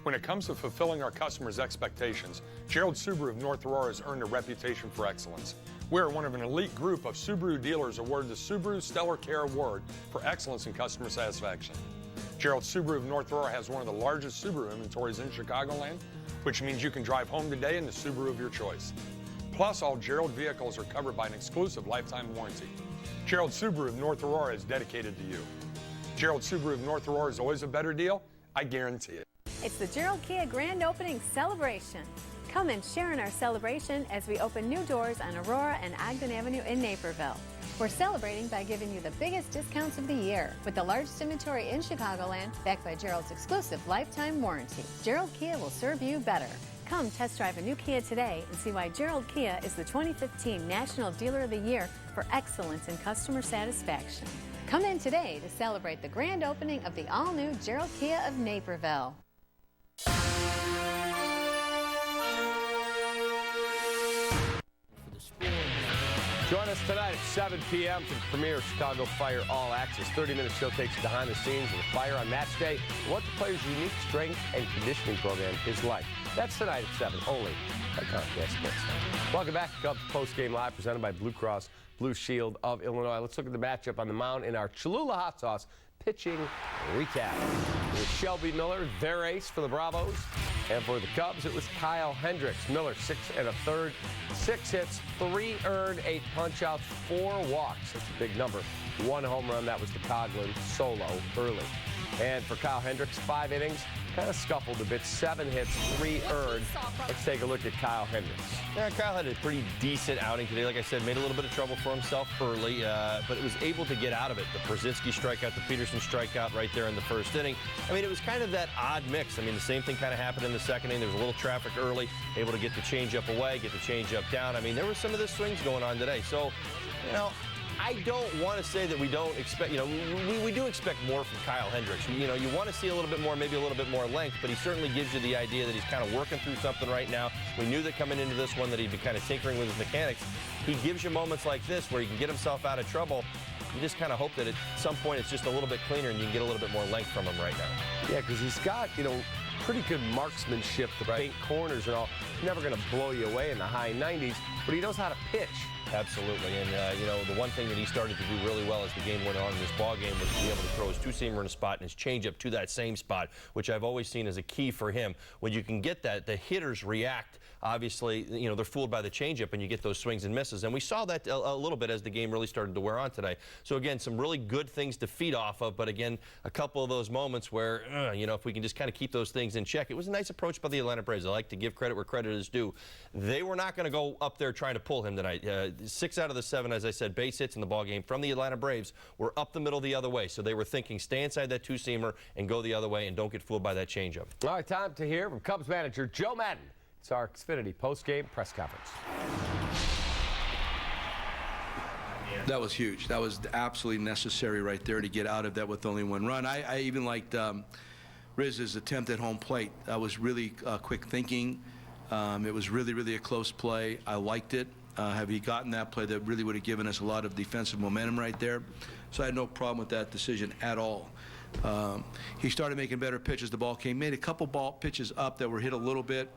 When it comes to fulfilling our customers' expectations, Gerald Subaru of North Aurora has earned a reputation for excellence. We are one of an elite group of Subaru dealers awarded the Subaru Stellar Care Award for excellence in customer satisfaction. Gerald Subaru of North Aurora has one of the largest Subaru inventories in Chicagoland, which means you can drive home today in the Subaru of your choice. Plus, all Gerald vehicles are covered by an exclusive lifetime warranty. Gerald Subaru of North Aurora is dedicated to you. Gerald Subaru of North Aurora is always a better deal, I guarantee it. It's the Gerald Kia Grand Opening Celebration. Come and share in our celebration as we open new doors on Aurora and Ogden Avenue in Naperville. We're celebrating by giving you the biggest discounts of the year with the largest inventory in Chicagoland, backed by Gerald's exclusive lifetime warranty. Gerald Kia will serve you better. Come test drive a new Kia today and see why Gerald Kia is the 2015 National Dealer of the Year for excellence in customer satisfaction. Come in today to celebrate the grand opening of the all-new Gerald Kia of Naperville. Join us tonight at 7 p.m. for the premiere of Chicago Fire All Access. 30-minute show takes you behind the scenes of the Fire on match day and what the players' unique strength and conditioning program is like. That's tonight at 7, only by Comcast Sports. Welcome back to Cubs Post Game Live, presented by Blue Cross Blue Shield of Illinois. Let's look at the matchup on the mound in our Cholula Hot Sauce pitching recap. It was Shelby Miller, their ace for the Bravos. And for the Cubs, it was Kyle Hendricks. Miller, 6 1/3, 6 hits, 3 earned, 8 punch-outs, 4 walks. That's a big number. 1 home run. That was the Coghlan solo early. And for Kyle Hendricks, 5 innings, kind of scuffled a bit, 7 hits, 3 earned. Let's take a look at Kyle Hendricks. Yeah, Kyle had a pretty decent outing today. Like I said, made a little bit of trouble for himself early, but was able to get out of it. The Brzezinski strikeout, the Peterson strikeout right there in the first inning. I mean, it was kind of that odd mix. I mean, the same thing kind of happened in the second inning. There was a little traffic early, able to get the changeup away, get the changeup down. I mean, there was some of the swings going on today. So, you know, I don't want to say that we don't expect, you know, we do expect more from Kyle Hendricks. You know, you want to see a little bit more, maybe a little bit more length, but he certainly gives you the idea that he's kind of working through something right now. We knew that coming into this one that he'd be kind of tinkering with his mechanics. He gives you moments like this where he can get himself out of trouble. You just kind of hope that at some point it's just a little bit cleaner and you can get a little bit more length from him right now. Yeah, because he's got, you know, pretty good marksmanship to paint corners and all. He's never going to blow you away in the high 90s, but he knows how to pitch. Absolutely, and you know, the one thing that he started to do really well as the game went on in this ball game was to be able to throw his two-seamer in a spot and his changeup to that same spot, which I've always seen as a key for him. When you can get that, the hitters react. Obviously, you know, they're fooled by the changeup and you get those swings and misses. And we saw that a little bit as the game really started to wear on today. So again, some really good things to feed off of, but again, a couple of those moments where, you know, if we can just kind of keep those things in check. It was a nice approach by the Atlanta Braves. I like to give credit where credit is due. They were not going to go up there trying to pull him tonight. 6 out of the 7, as I said, base hits in the ball game from the Atlanta Braves were up the middle the other way. So they were thinking, stay inside that two-seamer and go the other way and don't get fooled by that changeup. All right, time to hear from Cubs manager Joe Madden. It's our Xfinity post-game press conference. That was huge. That was absolutely necessary right there to get out of that with only 1 run. I even liked Riz's attempt at home plate. That was really quick thinking. It was really a close play. I liked it. Have he gotten that play, that really would have given us a lot of defensive momentum right there. So I had no problem with that decision at all. He started making better pitches. The ball came, made a couple ball pitches up that were hit a little bit.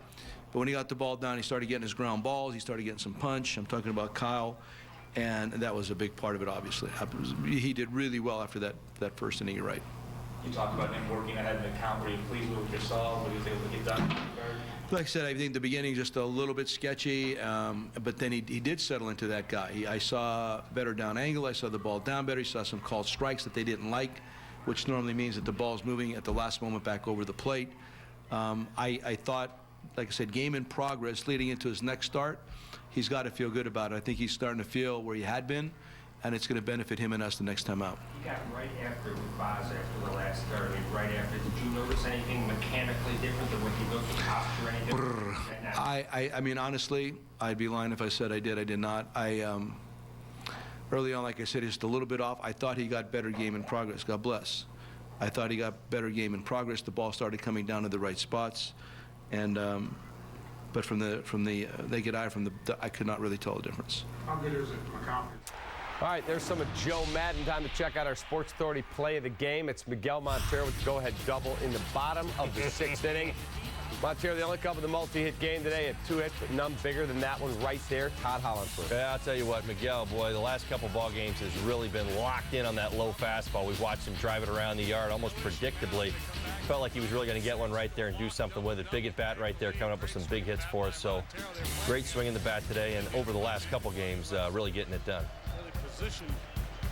But when he got the ball down, he started getting his ground balls. He started getting some punch. I'm talking about Kyle. And that was a big part of it, obviously. He did really well after that first inning, you're right. You talked about him working ahead of the count. Were you pleased with what you saw? What he was able to get done? Like I said, I think the beginning just a little bit sketchy, but then he did settle into that guy. I saw better down angle. I saw the ball down better. He saw some called strikes that they didn't like, which normally means that the ball's moving at the last moment back over the plate. I thought, like I said, game in progress leading into his next start. He's got to feel good about it. I think he's starting to feel where he had been, and it's going to benefit him and us the next time out. You got right after Vaz after the last start. Right after, did you notice anything mechanically different than what he looked, the posture, anything? I mean, honestly, I'd be lying if I said I did. I did not. Early on, like I said, just a little bit off. I thought he got better game in progress. God bless. I thought he got better game in progress. The ball started coming down to the right spots, and but from the naked eye, I could not really tell the difference. How good is it, McCown? All right, there's some of Joe Madden. Time to check out our Sports Authority play of the game. It's Miguel Montero with the go-ahead double in the bottom of the 6th inning. Montero, the only Cub of the multi-hit game today, at 2 hits, but none bigger than that one right there. Todd Hollandsworth. Yeah, I'll tell you what, Miguel, boy, the last couple ball games has really been locked in on that low fastball. We've watched him drive it around the yard almost predictably. Felt like he was really going to get one right there and do something with it. Big at bat right there, coming up with some big hits for us. So great swing in the bat today, and over the last couple games, really getting it done.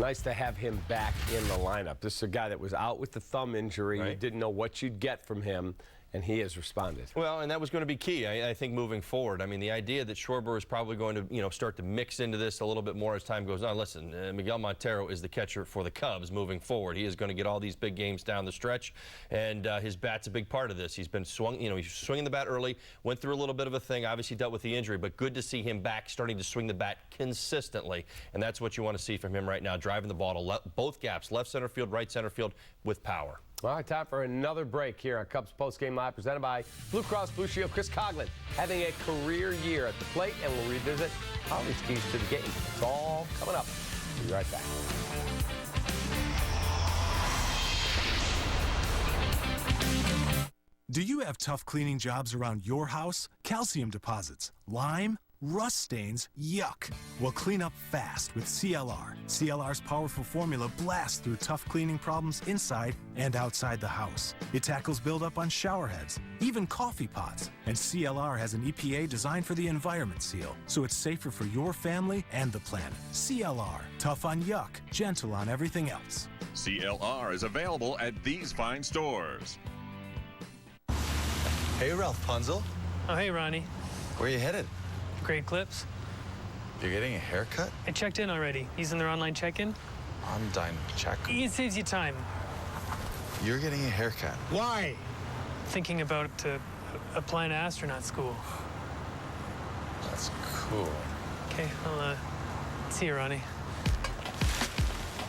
Nice to have him back in the lineup. This is a guy that was out with the thumb injury. Right. You didn't know what you'd get from him, and he has responded. Well, and that was going to be key, I think, moving forward. I mean, the idea that Schwarber is probably going to, you know, start to mix into this a little bit more as time goes on. Listen, Miguel Montero is the catcher for the Cubs moving forward. He is going to get all these big games down the stretch, and his bat's a big part of this. He's been he's swinging the bat early, went through a little bit of a thing, obviously dealt with the injury, but good to see him back starting to swing the bat consistently, and that's what you want to see from him right now, driving the ball to both gaps, left center field, right center field, with power. All right, time for another break here on Cubs Postgame Live, presented by Blue Cross Blue Shield. Chris Coughlin having a career year at the plate, and we'll revisit Holly's keys to the game. It's all coming up. We'll be right back. Do you have tough cleaning jobs around your house? Calcium deposits, lime, rust stains, yuck. Well, clean up fast with CLR. CLR's powerful formula blasts through tough cleaning problems inside and outside the house. It tackles buildup on shower heads, even coffee pots. And CLR has an EPA designed for the environment seal, so it's safer for your family and the planet. CLR, tough on yuck, gentle on everything else. CLR is available at these fine stores. Hey, Ralph Punzel. Oh, hey, Ronnie. Where are you headed? Great Clips. You're getting a haircut? I checked in already. Using their online check-in. Online check? It saves you time. You're getting a haircut. Why? Thinking about applying to astronaut school. That's cool. Okay, I'll see you, Ronnie.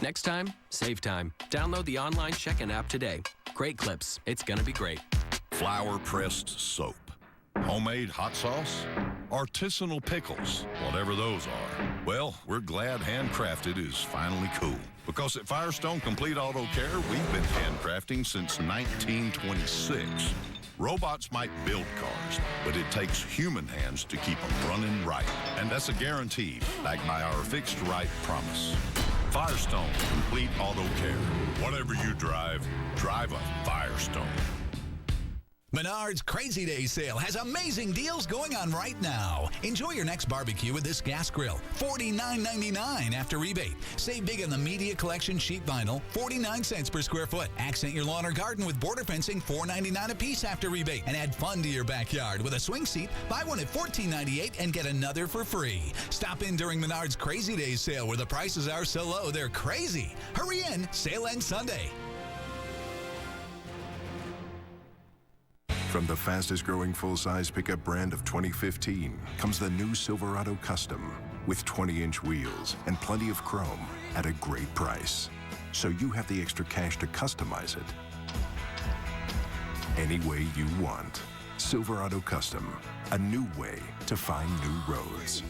Next time, save time. Download the online check-in app today. Great Clips. It's gonna be great. Flour-pressed soap, homemade hot sauce, artisanal pickles, whatever those are. Well, we're glad handcrafted is finally cool. Because at Firestone Complete Auto Care, we've been handcrafting since 1926. Robots might build cars, but it takes human hands to keep them running right. And that's a guarantee, backed by our fixed right promise. Firestone Complete Auto Care. Whatever you drive, drive a Firestone. Menard's Crazy Days sale has amazing deals going on right now. Enjoy your next barbecue with this gas grill, $49.99 after rebate. Save big on the Media Collection sheet vinyl, 49 cents per square foot. Accent your lawn or garden with border fencing, $4.99 a piece after rebate. And add fun to your backyard with a swing seat. Buy one at $14.98 and get another for free. Stop in during Menard's Crazy Days sale where the prices are so low they're crazy. Hurry in, sale ends Sunday. From the fastest-growing full-size pickup brand of 2015 comes the new Silverado Custom with 20-inch wheels and plenty of chrome at a great price. So you have the extra cash to customize it any way you want. Silverado Custom, a new way to find new roads.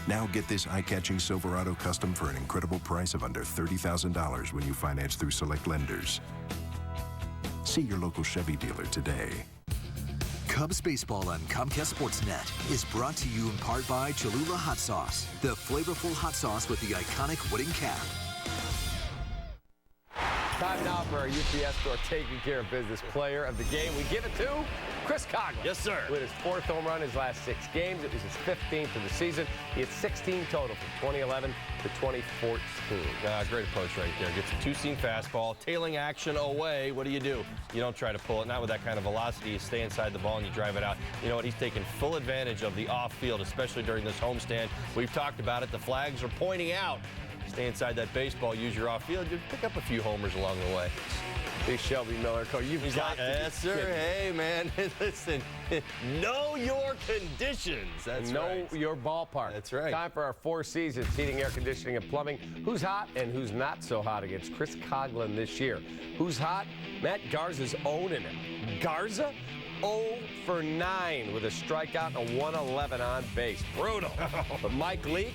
Now get this eye-catching Silverado Custom for an incredible price of under $30,000 when you finance through select lenders. See your local Chevy dealer today. Cubs baseball on Comcast Sportsnet is brought to you in part by Cholula Hot Sauce, the flavorful hot sauce with the iconic wooden cap. Time now for our UPS store taking care of business player of the game. We give it to Chris Coughlin. Yes, sir. With his 4th home run in his last 6 games. It was his 15th of the season. He had 16 total from 2011 to 2014. Great approach right there. Gets a two-seam fastball, tailing action away. What do? You don't try to pull it. Not with that kind of velocity. You stay inside the ball and you drive it out. You know what? He's taken full advantage of the off-field, especially during this homestand. We've talked about it. The flags are pointing out. Stay inside that baseball, use your off-field, you pick up a few homers along the way. Big Shelby Miller, coach. You've got to. Yes, sir. Hey, man, listen, know your conditions. That's right. Know your ballpark. That's right. Time for our 4 seasons, heating, air conditioning, and plumbing. Who's hot and who's not so hot against Chris Coughlin this year? Who's hot? Matt Garza's owning it. Garza? 0 for 9 with a strikeout and a 111 on base. Brutal. But Mike Leake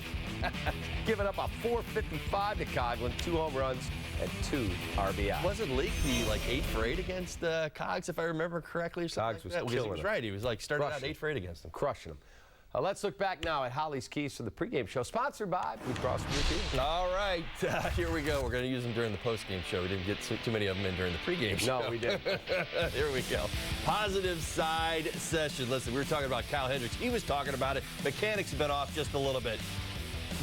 giving up a 455 to Coughlin, 2 home runs and 2 RBI. Wasn't Leake like 8 for 8 against Cogs, if I remember correctly? Or Cogs was killing he was right. He was like starting out 8 for 8 against him. Crushing him. Let's look back now at Holly's Keys for the pregame show, sponsored by Blue Cross Blue Shield. All right, here we go. We're going to use them during the postgame show. We didn't get too many of them in during the pregame show. No, we didn't. Here we go. Positive side session. Listen, we were talking about Kyle Hendricks. He was talking about it. Mechanics have been off just a little bit.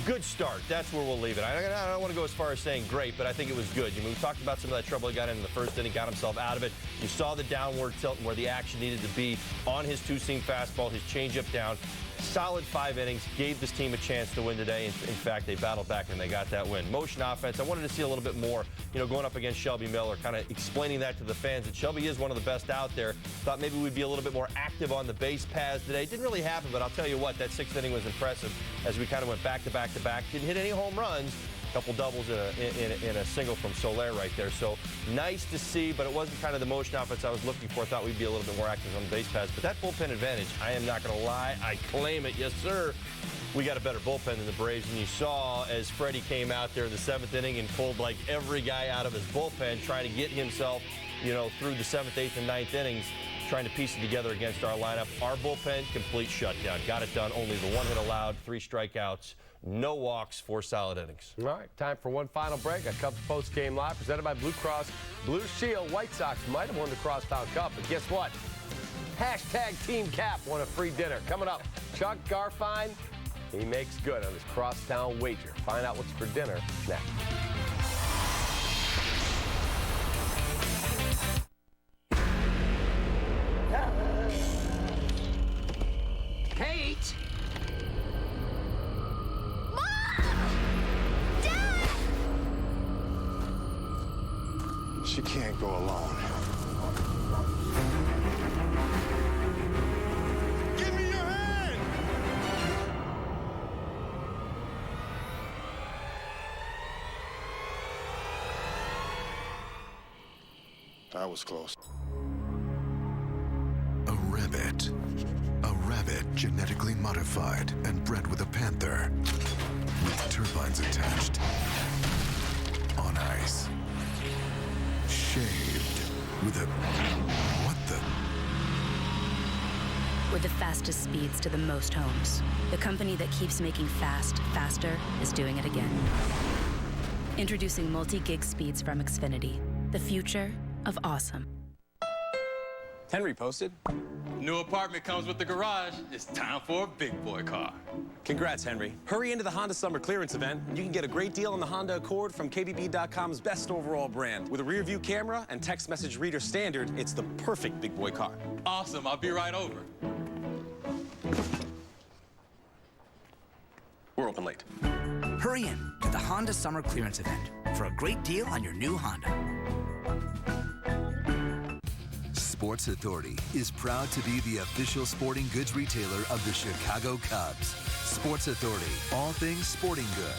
Good start. That's where we'll leave it. I don't want to go as far as saying great, but I think it was good. We talked about some of that trouble he got in the first inning, got himself out of it. You saw the downward tilt and where the action needed to be on his two-seam fastball, his changeup down. Solid 5 innings, gave this team a chance to win today. In fact, they battled back and they got that win. Motion offense, I wanted to see a little bit more, going up against Shelby Miller, kind of explaining that to the fans that Shelby is one of the best out there. Thought maybe we'd be a little bit more active on the base paths today. Didn't really happen, but I'll tell you what, that 6th inning was impressive as we kind of went back to back to back. Didn't hit any home runs, Couple doubles in a single from Soler right there. So nice to see, but it wasn't kind of the motion offense I was looking for. Thought we'd be a little bit more active on the base paths. But that bullpen advantage, I am not going to lie, I claim it. Yes, sir. We got a better bullpen than the Braves, and you saw as Freddie came out there in the 7th inning and pulled like every guy out of his bullpen, trying to get himself, through the 7th, 8th, and 9th innings, trying to piece it together against our lineup. Our bullpen, complete shutdown. Got it done. Only the 1 hit allowed, 3 strikeouts, no walks, 4 solid innings. All right, time for one final break. A Cubs post-game live presented by Blue Cross Blue Shield. White Sox might have won the Crosstown Cup, but guess what? Hashtag Team Cap won a free dinner. Coming up, Chuck Garfien. He makes good on his crosstown wager. Find out what's for dinner next. Kate! She can't go alone. Give me your hand! I was close. A rabbit. A rabbit genetically modified and bred with a panther. With turbines attached. On ice. Shaved. With a... what the... With the fastest speeds to the most homes, the company that keeps making fast, faster is doing it again. Introducing multi-gig speeds from Xfinity. The future of awesome. Henry posted. New apartment comes with the garage. It's time for a big boy car. Congrats, Henry. Hurry into the Honda Summer Clearance event, and you can get a great deal on the Honda Accord from KBB.com's best overall brand. With a rear view camera and text message reader standard, it's the perfect big boy car. Awesome. I'll be right over. We're open late. Hurry in to the Honda Summer Clearance event for a great deal on your new Honda. Sports Authority is proud to be the official sporting goods retailer of the Chicago Cubs. Sports Authority, all things sporting good.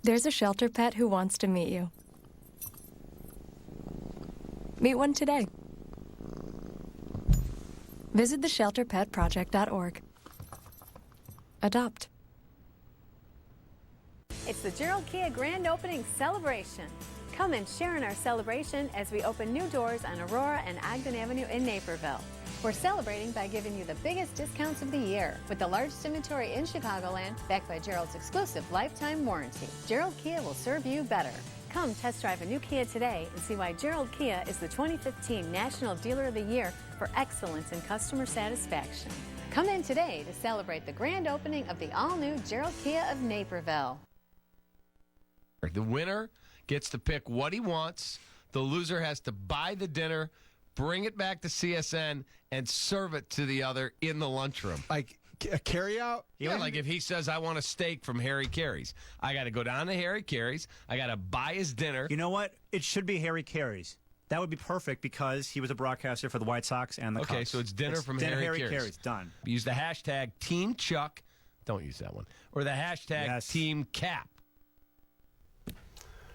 There's a shelter pet who wants to meet you. Meet one today. Visit theshelterpetproject.org. Adopt. It's the Gerald Kia Grand Opening Celebration. Come and share in our celebration as we open new doors on Aurora and Ogden Avenue in Naperville. We're celebrating by giving you the biggest discounts of the year with the largest inventory in Chicagoland, backed by Gerald's exclusive lifetime warranty. Gerald Kia will serve you better. Come test drive a new Kia today and see why Gerald Kia is the 2015 National Dealer of the Year for excellence in customer satisfaction. Come in today to celebrate the grand opening of the all-new Gerald Kia of Naperville. The winner gets to pick what he wants. The loser has to buy the dinner, bring it back to CSN, and serve it to the other in the lunchroom. Like a carry-out? Yeah, like if he says, I want a steak from Harry Carey's, I got to go down to Harry Carey's. I got to buy his dinner. You know what? It should be Harry Carey's. That would be perfect because he was a broadcaster for the White Sox and the Cubs. Okay, so it's dinner from Harry Carey's. Done. Use the hashtag Team Chuck. Don't use that one. Or the hashtag Team Cap.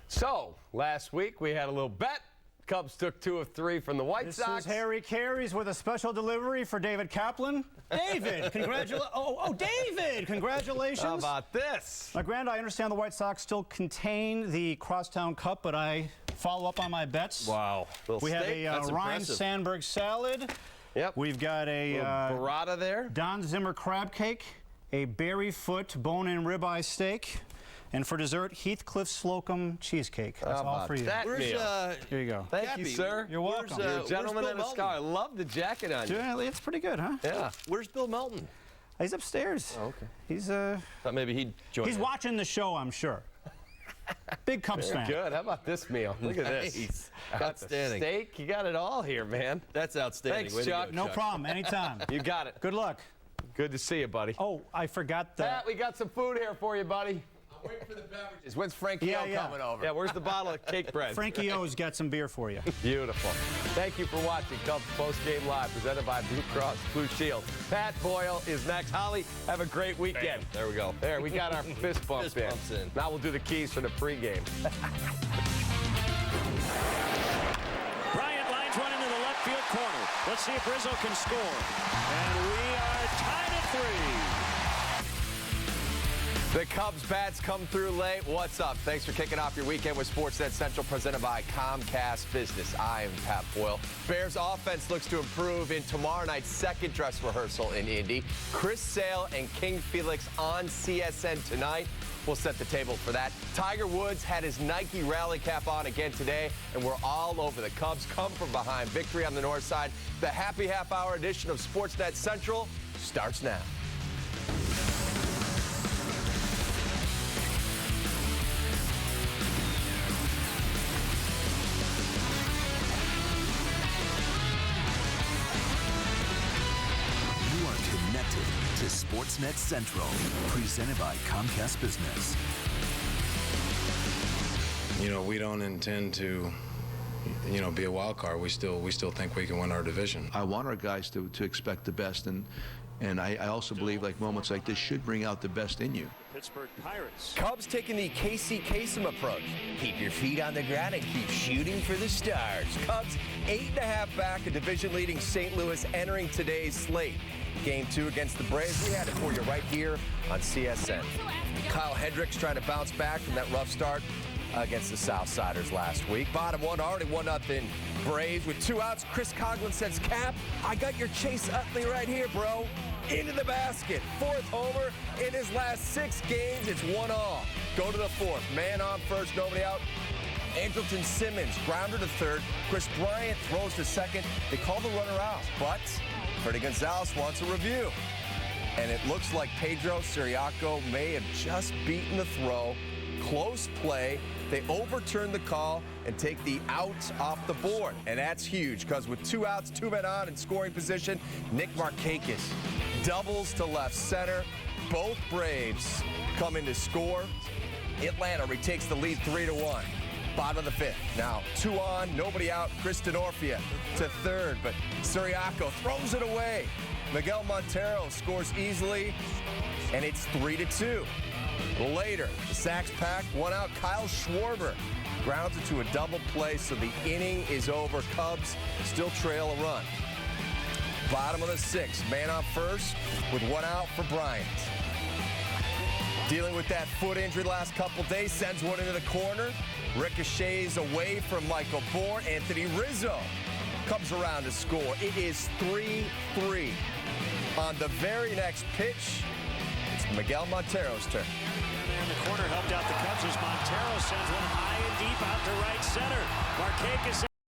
So, last week we had a little bet. Cubs took 2 of 3 from the White Sox. This is Harry Carey's with a special delivery for David Kaplan. David, congratulations. David, congratulations. How about this? My grand, I understand the White Sox still contain the Crosstown Cup, but I follow up on my bets. Wow. We have a Ryan Sandberg salad. Yep. We've got a burrata there. Don Zimmer crab cake, a Berryfoot bone-in ribeye steak, and for dessert, Heathcliff Slocum cheesecake. That's all for you. Here you go. Thank you, sir. You're welcome. You're a gentleman and a scholar. I love the jacket on you. Yeah, it's pretty good, huh? Yeah. Where's Bill Melton? He's upstairs. Oh, okay. He's Thought maybe he'd join. He's watching the show, I'm sure. Big Cubs fan. Good. How about this meal? Look at this. Outstanding. Got the steak. You got it all here, man. That's outstanding. Thanks, Way to Chuck. go, No Chuck. problem. Anytime. You got it. Good luck. Good to see you, buddy. Oh, I forgot the... Pat, we got some food here for you, buddy. Wait for the beverages. When's Frankie O coming over? Yeah, where's the bottle of cake bread? Frankie O's got some beer for you. Beautiful. Thank you for watching Cubs Post Game Live, presented by Blue Cross Blue Shield. Pat Boyle is next. Holly, have a great weekend. Bam. There we go. There, we got our fist bumps in. Now we'll do the keys for the pregame. Bryant lines one into the left field corner. Let's see if Rizzo can score. And we are tied at 3. The Cubs bats come through late. What's up? Thanks for kicking off your weekend with Sportsnet Central, presented by Comcast Business. I am Pat Boyle. Bears offense looks to improve in tomorrow night's second dress rehearsal in Indy. Chris Sale and King Felix on CSN tonight. We'll set the table for that. Tiger Woods had his Nike rally cap on again today, and we're all over. The Cubs come from behind. Victory on the north side. The happy half-hour edition of Sportsnet Central starts now. To Sportsnet Central, presented by Comcast Business. You know, we don't intend to, be a wild card. We still think we can win our division. I want our guys to expect the best, and I also believe like moments like this should bring out the best in you. Pittsburgh Pirates. Cubs taking the Casey Kasem approach. Keep your feet on the ground and keep shooting for the stars. Cubs 8.5 back, a division-leading St. Louis entering today's slate. Game 2 against the Braves. We had it for you right here on CSN. Kyle Hendricks trying to bounce back from that rough start against the Southsiders last week. Bottom one, already 1-0 Braves with 2 outs. Chris Coughlin says, Cap, I got your Chase Utley right here, bro. Into the basket. 4th homer in his last 6 games. It's 1-all. Go to the 4th. Man on first, nobody out. Andrelton Simmons, grounder to 3rd. Chris Bryant throws to 2nd. They call the runner out, but Freddie Gonzalez wants a review. And it looks like Pedro Siriaco may have just beaten the throw. Close play. They overturn the call and take the outs off the board. And that's huge, because with 2 outs, 2 men on in scoring position, Nick Markakis doubles to left center. Both Braves come in to score. Atlanta retakes the lead 3-1. Bottom of the 5th. Now 2 on, nobody out. Chris Denorfia to 3rd, but Siriaco throws it away. Miguel Montero scores easily, and it's 3-2. Later, the Sox pack, 1 out. Kyle Schwarber grounds it to a double play, so the inning is over. Cubs still trail a run. Bottom of the 6th, man on first with 1 out for Bryant. Dealing with that foot injury last couple days, sends one into the corner. Ricochets away from Michael Bourne. Anthony Rizzo comes around to score. It is 3-3. On the very next pitch, it's Miguel Montero's turn. In the corner, helped out the Cubs as Montero sends one high and deep out to right center. Markakis